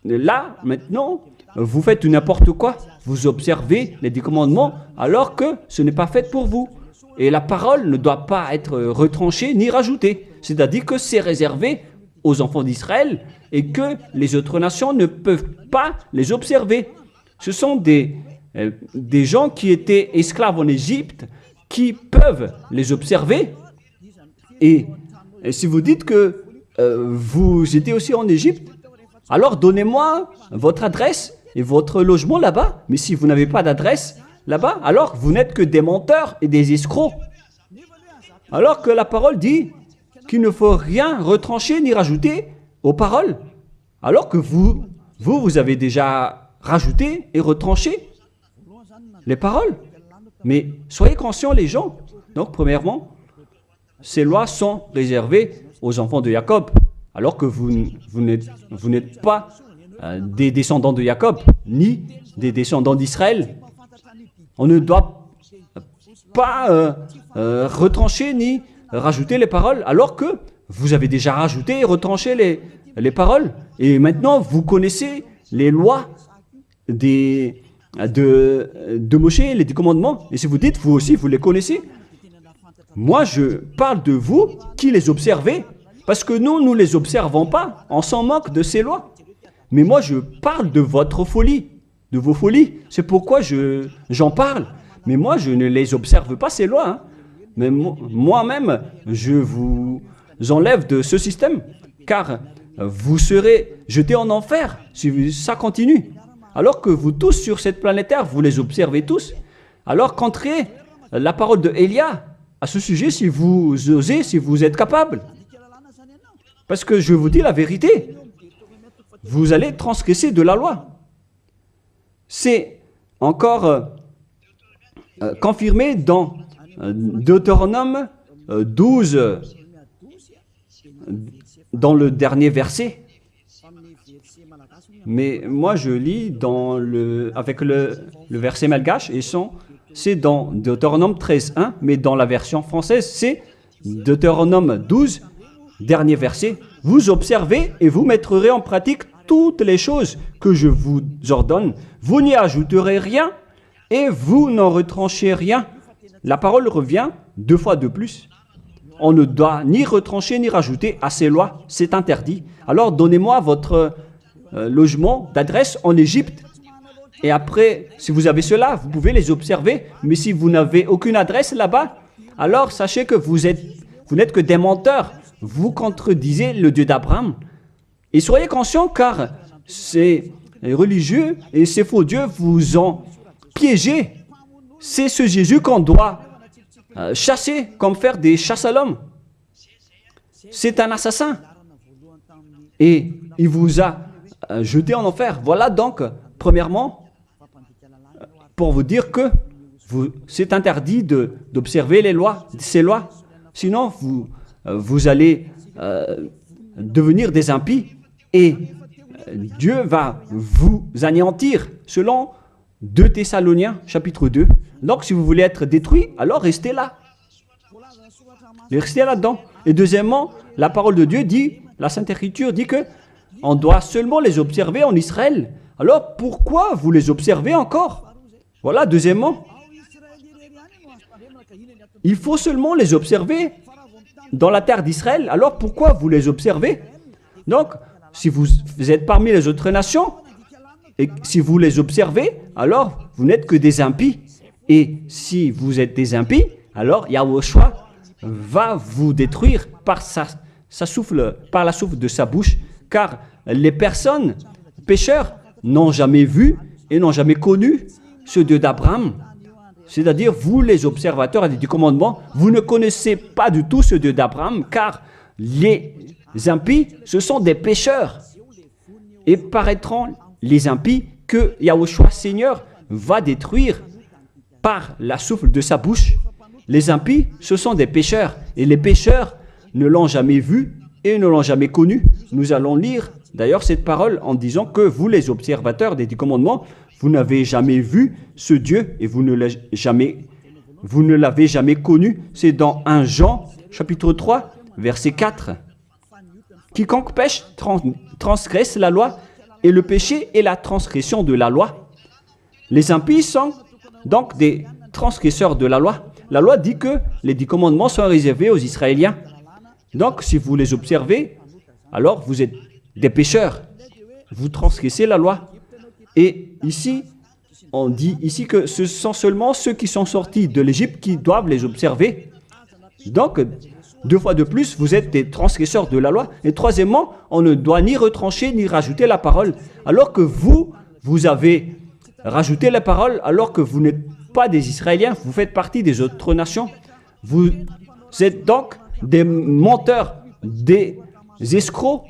là, maintenant, vous faites n'importe quoi. Vous observez les 10 commandements alors que ce n'est pas fait pour vous. Et la parole ne doit pas être retranchée ni rajoutée. C'est-à-dire que c'est réservé aux enfants d'Israël et que les autres nations ne peuvent pas les observer. Ce sont des gens qui étaient esclaves en Égypte qui peuvent les observer. Et si vous dites que vous étiez aussi en Égypte, alors donnez-moi votre adresse et votre logement là-bas. Mais si vous n'avez pas d'adresse là-bas, alors vous n'êtes que des menteurs et des escrocs. Alors que la parole dit qu'il ne faut rien retrancher ni rajouter aux paroles. Alors que vous avez déjà rajouté et retranché les paroles. Mais soyez conscients les gens. Donc premièrement, ces lois sont réservées aux enfants de Jacob. Alors que vous n'êtes pas des descendants de Jacob, ni des descendants d'Israël. On ne doit pas retrancher ni rajouter les paroles, alors que vous avez déjà rajouté et retranché les paroles. Et maintenant, vous connaissez les lois de Moïse, les 10 commandements. Et si vous dites, vous aussi, vous les connaissez. Moi, je parle de vous qui les observez, parce que nous ne les observons pas. On s'en moque de ces lois. Mais moi, je parle de votre folie, de vos folies. C'est pourquoi j'en parle. Mais moi, je ne les observe pas, ces lois. Hein. Mais moi-même, je vous enlève de ce système, car vous serez jetés en enfer si ça continue. Alors que vous tous sur cette planète Terre, vous les observez tous. Alors qu'entrez la parole de Élia à ce sujet si vous osez, si vous êtes capable. Parce que je vous dis la vérité, vous allez transgresser de la loi. C'est encore confirmé dans Deutéronome 12, dans le dernier verset. Mais moi, je lis avec le verset malgache, et c'est dans Deutéronome 13.1, mais dans la version française, c'est Deutéronome 12, dernier verset. Vous observez et vous mettrez en pratique toutes les choses que je vous ordonne. Vous n'y ajouterez rien et vous n'en retranchez rien. La parole revient 2 fois de plus. on ne doit ni retrancher ni rajouter à ces lois. C'est interdit. Alors donnez-moi votre logement d'adresse en Égypte. Et après, si vous avez cela, vous pouvez les observer. Mais si vous n'avez aucune adresse là-bas, alors sachez que vous n'êtes que des menteurs. Vous contredisez le Dieu d'Abraham. Et soyez conscients car ces religieux et ces faux dieux vous ont piégé. C'est ce Jésus qu'on doit chasser, comme faire des chasses à l'homme. C'est un assassin. Et il vous a jeté en enfer. Voilà donc, premièrement, pour vous dire que c'est interdit d'observer les lois, ces lois. Sinon, vous allez devenir des impies et Dieu va vous anéantir selon 2 Thessaloniciens, chapitre 2. Donc, si vous voulez être détruit, alors restez là. Restez là-dedans. Et deuxièmement, la parole de Dieu dit, la Sainte Écriture dit que on doit seulement les observer en Israël. Alors, pourquoi vous les observez encore? Voilà, deuxièmement. Il faut seulement les observer dans la terre d'Israël. Alors, pourquoi vous les observez? Donc, si vous êtes parmi les autres nations, et si vous les observez, alors vous n'êtes que des impies. Et si vous êtes des impies, alors Yahushua va vous détruire par la souffle de sa bouche, car les personnes pécheurs n'ont jamais vu et n'ont jamais connu ce Dieu d'Abraham. C'est-à-dire, vous les observateurs du commandement, vous ne connaissez pas du tout ce Dieu d'Abraham, car les impies, ce sont des pécheurs. Et paraîtront les impies que Yahushua Seigneur va détruire par la souffle de sa bouche. Les impies, ce sont des pécheurs. Et les pécheurs ne l'ont jamais vu et ne l'ont jamais connu. Nous allons lire d'ailleurs cette parole en disant que vous, les observateurs des 10 commandements, vous n'avez jamais vu ce Dieu et vous ne l'avez jamais connu. C'est dans 1 Jean, chapitre 3, verset 4. Quiconque pêche transgresse la loi, et le péché est la transgression de la loi. Les impies sont donc des transgresseurs de la loi. La loi dit que les 10 commandements sont réservés aux Israéliens. Donc, si vous les observez, alors vous êtes des pécheurs. Vous transgressez la loi. Et ici, on dit ici que ce sont seulement ceux qui sont sortis de l'Égypte qui doivent les observer. Donc, 2 fois de plus, vous êtes des transgresseurs de la loi. Et troisièmement, on ne doit ni retrancher ni rajouter la parole. Alors que vous avez rajouté la parole, alors que vous n'êtes pas des Israéliens, vous faites partie des autres nations. Vous êtes donc des menteurs, des escrocs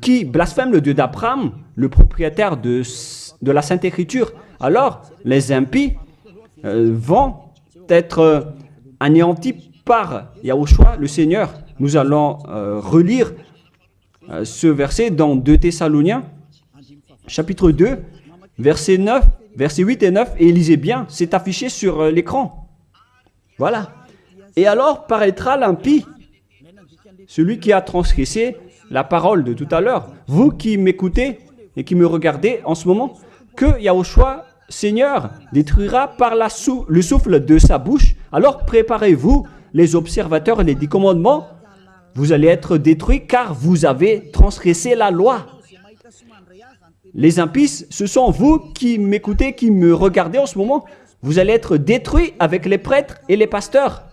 qui blasphèment le Dieu d'Abraham, le propriétaire de la Sainte Écriture. Alors, les impies vont être anéantis par Yahushua, le Seigneur. Nous allons relire ce verset dans 2 Thessaloniciens, chapitre 2, verset 8 et 9. Et lisez bien, c'est affiché sur l'écran. Voilà. Et alors paraîtra l'impie, celui qui a transgressé la parole de tout à l'heure. Vous qui m'écoutez et qui me regardez en ce moment, que Yahushua, Seigneur, détruira par le souffle de sa bouche. Alors préparez-vous, les observateurs et les 10 commandements, vous allez être détruits car vous avez transgressé la loi. Les impies, ce sont vous qui m'écoutez, qui me regardez en ce moment. Vous allez être détruits avec les prêtres et les pasteurs.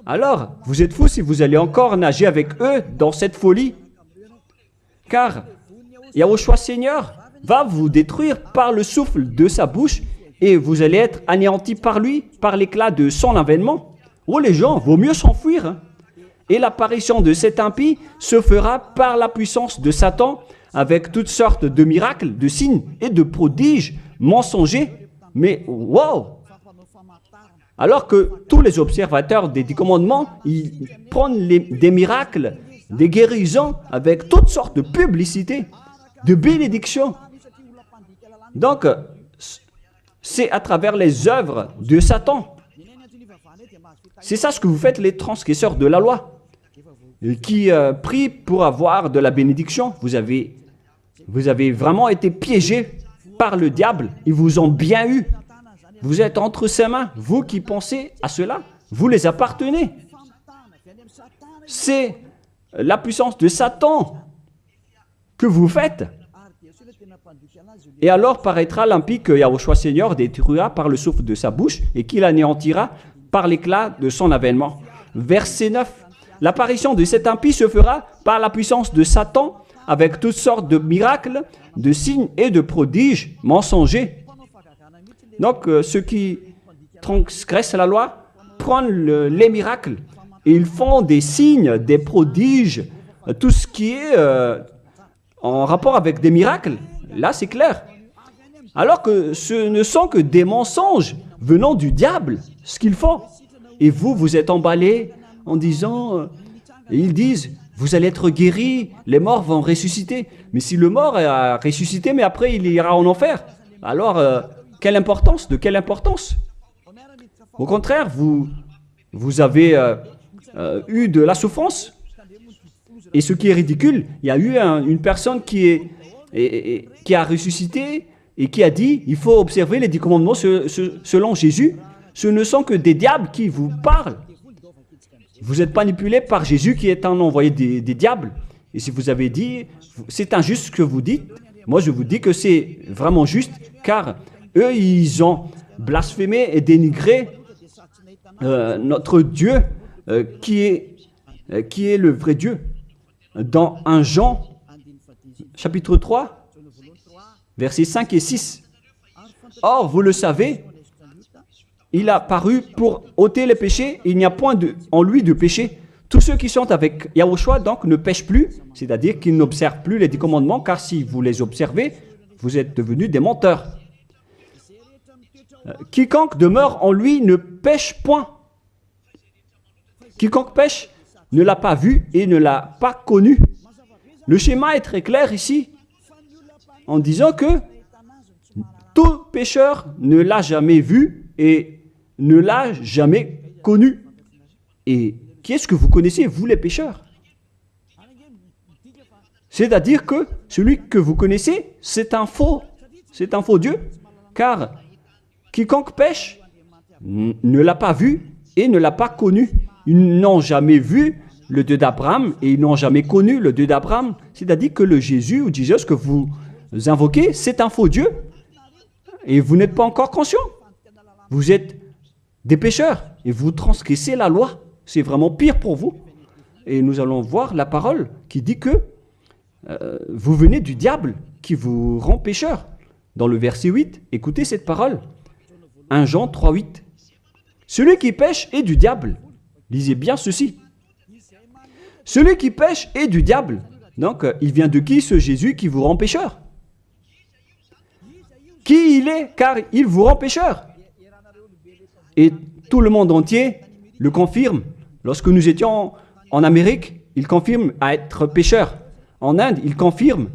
Alors, vous êtes fous si vous allez encore nager avec eux dans cette folie. Car Yahushua Seigneur va vous détruire par le souffle de sa bouche et vous allez être anéantis par lui, par l'éclat de son avènement. Oh les gens, vaut mieux s'enfuir. Hein. Et l'apparition de cet impie se fera par la puissance de Satan avec toutes sortes de miracles, de signes et de prodiges mensongers. Mais wow! Alors que tous les observateurs des 10 commandements, ils prennent des miracles, des guérisons avec toutes sortes de publicités, de bénédictions. Donc, c'est à travers les œuvres de Satan. C'est ça ce que vous faites, les transgresseurs de la loi, qui prient pour avoir de la bénédiction. Vous avez vraiment été piégés par le diable. Ils vous ont bien eu. Vous êtes entre ses mains. Vous qui pensez à cela, vous les appartenez. c'est la puissance de Satan que vous faites. Et alors paraîtra l'impie que Yahushua Seigneur détruira par le souffle de sa bouche et qu'il anéantira par l'éclat de son avènement. Verset 9. L'apparition de cet impie se fera par la puissance de Satan avec toutes sortes de miracles, de signes et de prodiges mensongers. Donc ceux qui transgressent la loi prennent les miracles et ils font des signes, des prodiges, tout ce qui est en rapport avec des miracles. Là, c'est clair. Alors que ce ne sont que des mensonges venant du diable, ce qu'ils font. Et vous, vous êtes emballés en disant, ils disent, vous allez être guéris, les morts vont ressusciter. Mais si le mort a ressuscité, mais après il ira en enfer, alors quelle importance? De quelle importance? Au contraire, vous avez eu de la souffrance. Et ce qui est ridicule, il y a eu une personne qui a ressuscité et qui a dit, il faut observer les 10 commandements selon Jésus. Ce ne sont que des diables qui vous parlent. Vous êtes manipulé par Jésus qui est un envoyé des diables. Et si vous avez dit, c'est injuste ce que vous dites, moi je vous dis que c'est vraiment juste, car eux, ils ont blasphémé et dénigré notre Dieu qui est le vrai Dieu. Dans 1 Jean, chapitre 3, versets 5 et 6. Or, vous le savez, il a paru pour ôter les péchés, il n'y a point en lui de péché. Tous ceux qui sont avec Yahushua, donc, ne pêchent plus, c'est-à-dire qu'ils n'observent plus les 10 commandements, car si vous les observez, vous êtes devenus des menteurs. Quiconque demeure en lui ne pêche point. Quiconque pêche ne l'a pas vu et ne l'a pas connu. Le schéma est très clair ici, en disant que tout pécheur ne l'a jamais vu et ne l'a jamais connu. Et qui est-ce que vous connaissez, vous les pécheurs? C'est-à-dire que celui que vous connaissez, c'est un faux Dieu, car quiconque pêche ne l'a pas vu et ne l'a pas connu. Ils n'ont jamais vu le Dieu d'Abraham et ils n'ont jamais connu le Dieu d'Abraham. C'est-à-dire que le Jésus ou Jésus que vous invoquez, c'est un faux Dieu. Et vous n'êtes pas encore conscient. Vous êtes des pécheurs et vous transgressez la loi. C'est vraiment pire pour vous. Et nous allons voir la parole qui dit que vous venez du diable qui vous rend pécheur. Dans le verset 8, écoutez cette parole. 1 Jean 3, 8. Celui qui pêche est du diable. Lisez bien ceci. Celui qui pêche est du diable. Donc, il vient de qui ce Jésus qui vous rend pécheur? Qui il est? Car il vous rend pécheur. Et tout le monde entier le confirme. Lorsque nous étions en Amérique, il confirme à être pécheur. En Inde, il confirme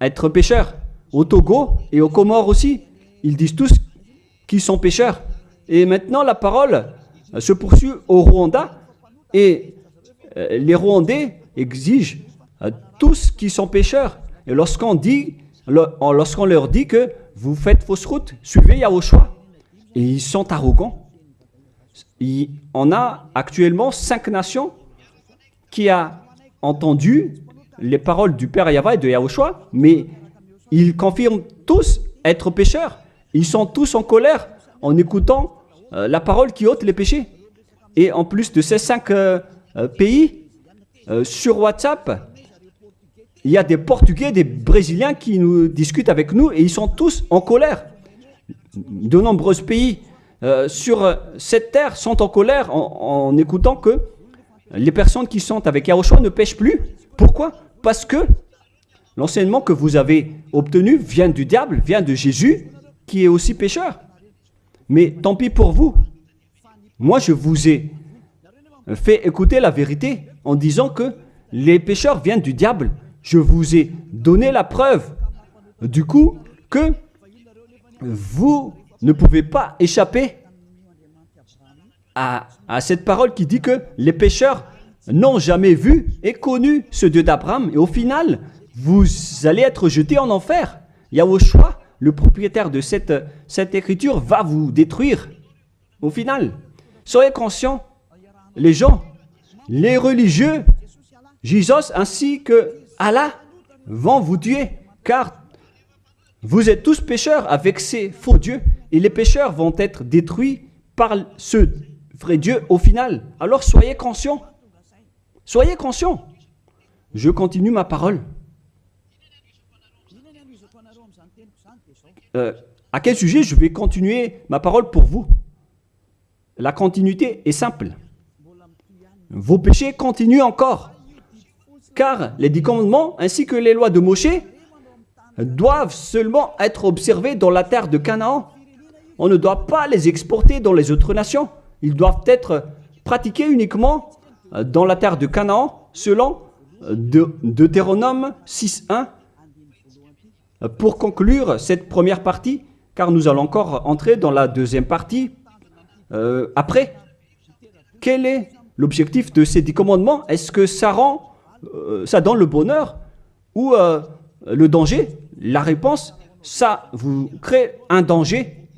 à être pécheur. Au Togo et aux Comores aussi, ils disent tous qu'ils sont pécheurs. Et maintenant, la parole se poursuit au Rwanda et les Rwandais exigent tous qui sont pécheurs. Et lorsqu'on leur dit que vous faites fausse route, suivez Yahushua. Et ils sont arrogants. On a actuellement 5 nations qui ont entendu les paroles du Père Yahweh et de Yahushua, mais ils confirment tous être pécheurs. Ils sont tous en colère en écoutant la parole qui ôte les péchés. Et en plus de ces 5 pays, sur WhatsApp, il y a des Portugais, des Brésiliens qui nous discutent avec nous et ils sont tous en colère. De nombreux pays sur cette terre sont en colère en écoutant que les personnes qui sont avec Yahushua ne pêchent plus. Pourquoi? Parce que l'enseignement que vous avez obtenu vient du diable, vient de Jésus, qui est aussi pécheur. Mais tant pis pour vous. Moi, je vous ai fait écouter la vérité en disant que les pécheurs viennent du diable. Je vous ai donné la preuve du coup que vous ne pouvez pas échapper à cette parole qui dit que les pécheurs n'ont jamais vu et connu ce Dieu d'Abraham. Et au final, vous allez être jetés en enfer. Yahushua, le propriétaire de cette écriture, va vous détruire. Au final, soyez conscients, les gens les religieux, Jésus ainsi que Allah vont vous tuer, car vous êtes tous pécheurs avec ces faux dieux, et les pécheurs vont être détruits par ce vrai Dieu au final. Alors soyez conscients. Soyez conscients. Je continue ma parole. À quel sujet je vais continuer ma parole pour vous? La continuité est simple. Vos péchés continuent encore. Car les 10 commandements ainsi que les lois de Moïse doivent seulement être observés dans la terre de Canaan. On ne doit pas les exporter dans les autres nations. Ils doivent être pratiqués uniquement dans la terre de Canaan, selon Deutéronome 6.1. Pour conclure cette première partie, car nous allons encore entrer dans la deuxième partie après. Quel est l'objectif de ces 10 commandements? Est-ce que ça donne le bonheur ou le danger? La réponse, ça vous crée un danger.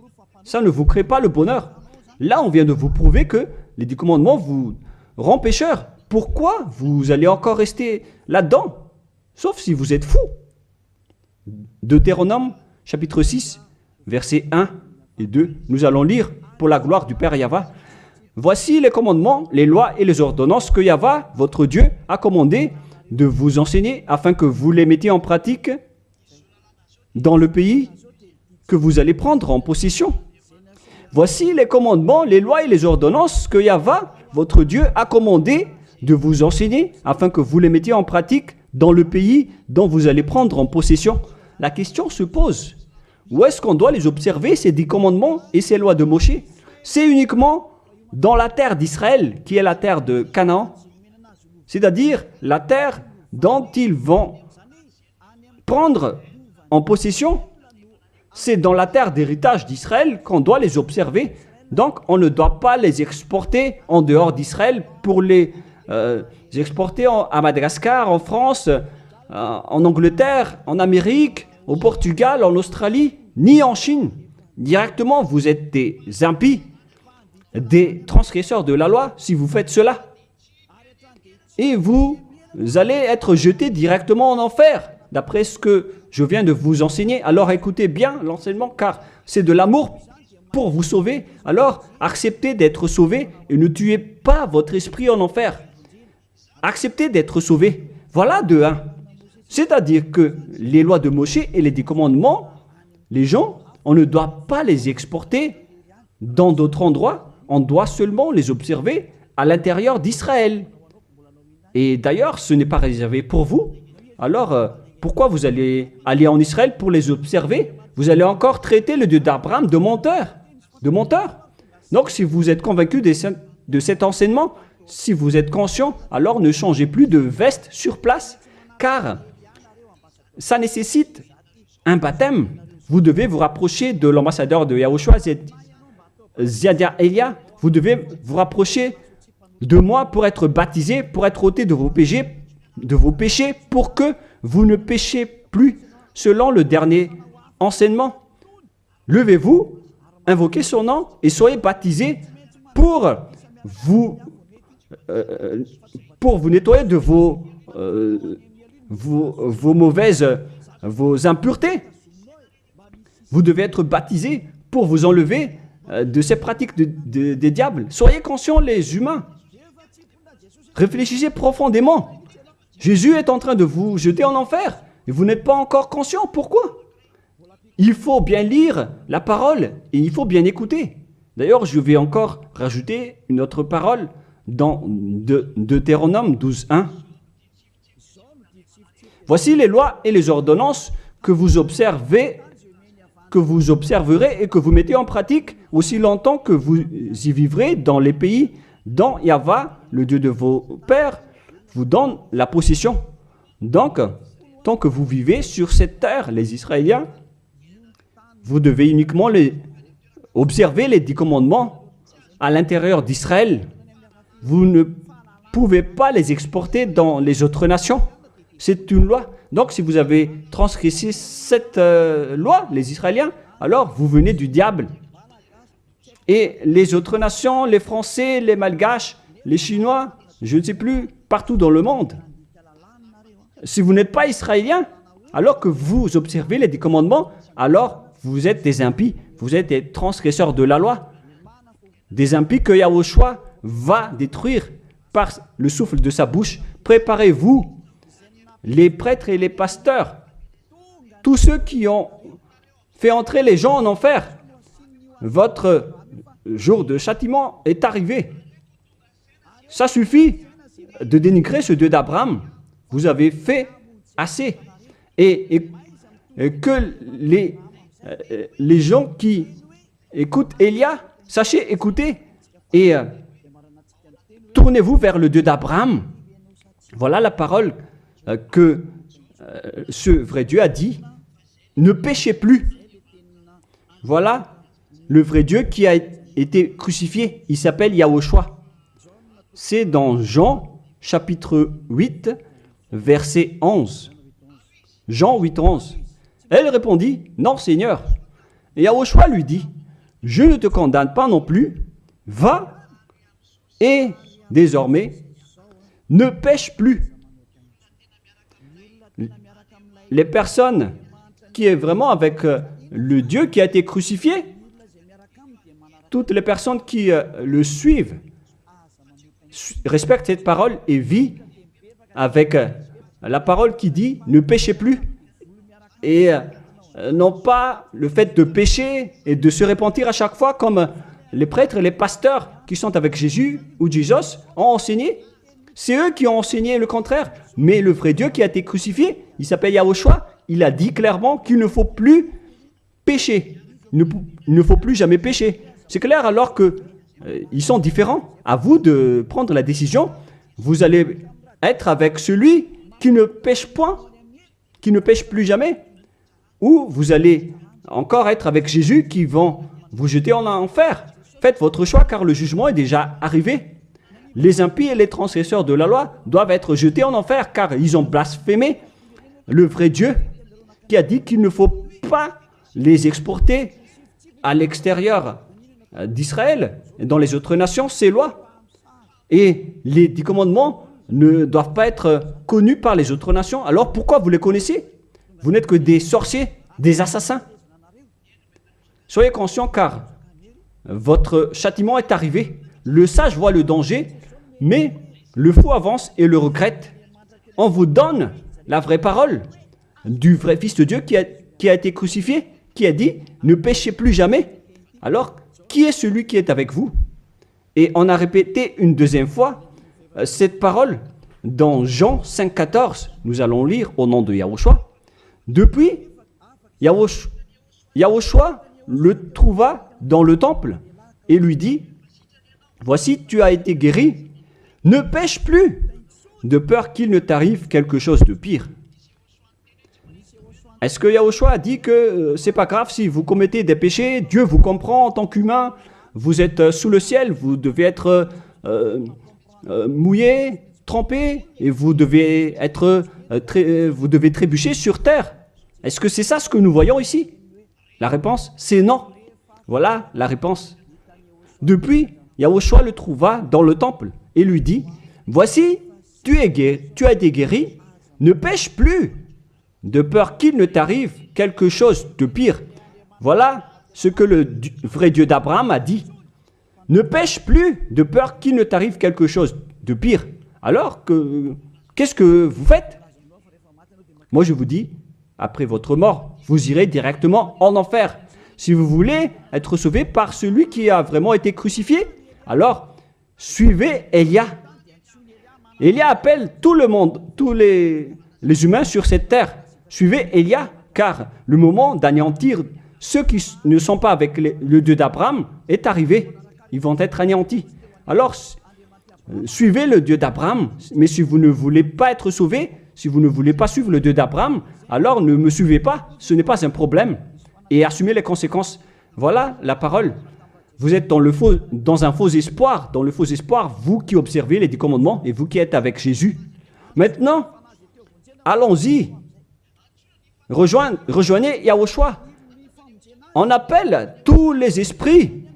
Ça ne vous crée pas le bonheur. Là, on vient de vous prouver que les 10 commandements vous rendent pécheurs. Pourquoi vous allez encore rester là-dedans? Sauf si vous êtes fou. Deutéronome, chapitre 6, versets 1 et 2. Nous allons lire pour la gloire du Père Yahva. Voici les commandements, les lois et les ordonnances que Yahva, votre Dieu, a commandé de vous enseigner afin que vous les mettiez en pratique dans le pays que vous allez prendre en possession. Voici les commandements, les lois et les ordonnances que Yahva, votre Dieu, a commandé de vous enseigner afin que vous les mettiez en pratique dans le pays dont vous allez prendre en possession. La question se pose, où est-ce qu'on doit les observer, ces 10 commandements et ces lois de Moïse? C'est uniquement dans la terre d'Israël, qui est la terre de Canaan, c'est-à-dire la terre dont ils vont prendre en possession. C'est dans la terre d'héritage d'Israël qu'on doit les observer. Donc, on ne doit pas les exporter en dehors d'Israël pour les exporter à Madagascar, en France, en Angleterre, en Amérique, au Portugal, en Australie, ni en Chine. Directement, vous êtes des impies, des transgresseurs de la loi si vous faites cela. Et vous allez être jetés directement en enfer, d'après ce que je viens de vous enseigner. Alors écoutez bien l'enseignement, car c'est de l'amour pour vous sauver. Alors acceptez d'être sauvé et ne tuez pas votre esprit en enfer. Acceptez d'être sauvé. Voilà de 1. C'est-à-dire que les lois de Moïse et les 10 commandements, les gens, on ne doit pas les exporter dans d'autres endroits. On doit seulement les observer à l'intérieur d'Israël. Et d'ailleurs, ce n'est pas réservé pour vous. Alors, pourquoi vous allez aller en Israël pour les observer? Vous allez encore traiter le Dieu d'Abraham de menteur. De menteur. Donc, si vous êtes convaincu de cet enseignement, si vous êtes conscient, alors ne changez plus de veste sur place, car ça nécessite un baptême. Vous devez vous rapprocher de l'ambassadeur de Yahushua, Ziadia Elia. Vous devez vous rapprocher de moi pour être baptisé, pour être ôté de vos péchés, pour que vous ne péchez plus selon le dernier enseignement. Levez-vous, invoquez son nom et soyez baptisés pour vous nettoyer de vos impuretés. Vous devez être baptisés pour vous enlever de ces pratiques des diables. Soyez conscients, les humains. Réfléchissez profondément. Jésus est en train de vous jeter en enfer et vous n'êtes pas encore conscient. Pourquoi? Il faut bien lire la parole et il faut bien écouter. D'ailleurs, je vais encore rajouter une autre parole dans Deutéronome 12.1. Voici les lois et les ordonnances que vous observerez et que vous mettez en pratique aussi longtemps que vous y vivrez dans les pays dont Yahva, le Dieu de vos pères, vous donne la possession. Donc, tant que vous vivez sur cette terre, les Israéliens, vous devez uniquement observer les 10 commandements à l'intérieur d'Israël. Vous ne pouvez pas les exporter dans les autres nations. C'est une loi. Donc, si vous avez transgressé cette loi, les Israéliens, alors vous venez du diable. Et les autres nations, les Français, les Malgaches, les Chinois, je ne sais plus, partout dans le monde. Si vous n'êtes pas israélien, alors que vous observez les 10 commandements, alors vous êtes des impies, vous êtes des transgresseurs de la loi. Des impies que Yahushua va détruire par le souffle de sa bouche. Préparez-vous, les prêtres et les pasteurs, tous ceux qui ont fait entrer les gens en enfer. Votre jour de châtiment est arrivé. Ça suffit de dénigrer ce Dieu d'Abraham. Vous avez fait assez. Et que les gens qui écoutent Élia, sachez écouter et tournez-vous vers le Dieu d'Abraham. Voilà la parole que ce vrai Dieu a dit. Ne péchez plus. Voilà le vrai Dieu qui a été crucifié. Il s'appelle Yahushua. C'est dans Jean chapitre 8, verset 11. Jean 8, 11. Elle répondit, non Seigneur. Et Yahushua lui dit, je ne te condamne pas non plus. Va et désormais ne pêche plus. Les personnes qui est vraiment avec le Dieu qui a été crucifié, toutes les personnes qui le suivent respectent cette parole et vivent avec la parole qui dit ne péchez plus et non pas le fait de pécher et de se repentir à chaque fois comme les prêtres et les pasteurs qui sont avec Jésus ou Jésus ont enseigné. C'est eux qui ont enseigné le contraire. Mais le vrai Dieu qui a été crucifié, il s'appelle Yahushua, il a dit clairement qu'il ne faut plus pécher. Il ne faut plus jamais pécher. C'est clair alors que ils sont différents. À vous de prendre la décision. Vous allez être avec celui qui ne pêche point, qui ne pêche plus jamais. Ou vous allez encore être avec Jésus qui vont vous jeter en enfer. Faites votre choix car le jugement est déjà arrivé. Les impies et les transgresseurs de la loi doivent être jetés en enfer car ils ont blasphémé le vrai Dieu qui a dit qu'il ne faut pas les exporter à l'extérieur d'Israël et dans les autres nations, ces lois. Et les 10 commandements ne doivent pas être connus par les autres nations. Alors pourquoi vous les connaissez? Vous n'êtes que des sorciers, des assassins. Soyez conscients car votre châtiment est arrivé. Le sage voit le danger, mais le fou avance et le regrette. On vous donne la vraie parole du vrai Fils de Dieu qui a été crucifié, qui a dit « Ne péchez plus jamais ». Alors, qui est celui qui est avec vous? Et on a répété une deuxième fois cette parole dans Jean 5, 14. Nous allons lire au nom de Yahushua. Depuis, Yahushua le trouva dans le temple et lui dit « Voici, tu as été guéri, ne pêche plus, de peur qu'il ne t'arrive quelque chose de pire. » Est-ce que Yahushua a dit que c'est pas grave si vous commettez des péchés, Dieu vous comprend en tant qu'humain, vous êtes sous le ciel, vous devez être mouillé, trempé, et vous devez trébucher sur terre. Est-ce que c'est ça ce que nous voyons ici? La réponse, c'est non. Voilà la réponse. Depuis, Yahushua le trouva dans le temple et lui dit, « Voici, tu as été guéri, ne pêche plus, de peur qu'il ne t'arrive quelque chose de pire. » Voilà ce que le vrai Dieu d'Abraham a dit. Ne pêche plus, de peur qu'il ne t'arrive quelque chose de pire. Alors, qu'est-ce que vous faites? Moi, je vous dis, après votre mort, vous irez directement en enfer. Si vous voulez être sauvé par celui qui a vraiment été crucifié, alors suivez Élia. Élia appelle tout le monde, tous les humains sur cette terre. Suivez Élia, car le moment d'anéantir ceux qui ne sont pas avec le Dieu d'Abraham est arrivé. Ils vont être anéantis. Alors, suivez le Dieu d'Abraham, mais si vous ne voulez pas être sauvé, si vous ne voulez pas suivre le Dieu d'Abraham, alors ne me suivez pas, ce n'est pas un problème. Et assumez les conséquences. Voilà la parole. Vous êtes dans un faux espoir, vous qui observez les 10 commandements et vous qui êtes avec Jésus. Maintenant, allons-y. Rejoignez Yahushua. On appelle tous les esprits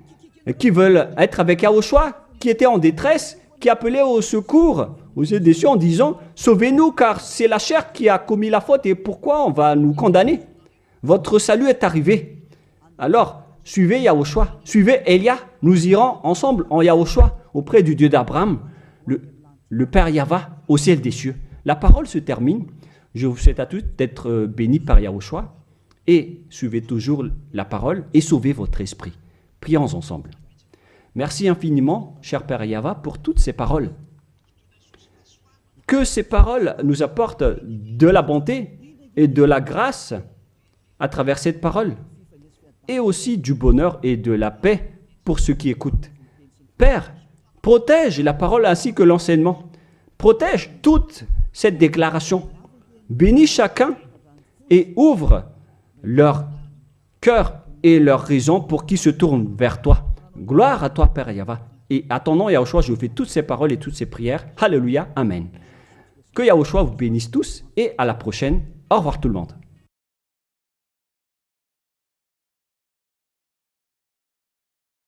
qui veulent être avec Yahushua, qui étaient en détresse, qui appelait au secours aux yeux des cieux en disant « Sauvez-nous, car c'est la chair qui a commis la faute et pourquoi on va nous condamner? Votre salut est arrivé. » Alors, suivez Yahushua, suivez Elia. Nous irons ensemble en Yahushua auprès du Dieu d'Abraham, le Père Yahva au ciel des cieux. La parole se termine. Je vous souhaite à tous d'être bénis par Yahushua et suivez toujours la parole et sauvez votre esprit. Prions ensemble. Merci infiniment, cher Père Yahva, pour toutes ces paroles. Que ces paroles nous apportent de la bonté et de la grâce à travers cette parole, et aussi du bonheur et de la paix pour ceux qui écoutent. Père, protège la parole ainsi que l'enseignement. Protège toute cette déclaration. Bénis chacun et ouvre leur cœur et leur raison pour qu'ils se tournent vers toi. Gloire à toi, Père Yahva. Et à ton nom, Yahushua, je fais toutes ces paroles et toutes ces prières. Alléluia, Amen. Que Yahushua vous bénisse tous et à la prochaine. Au revoir tout le monde.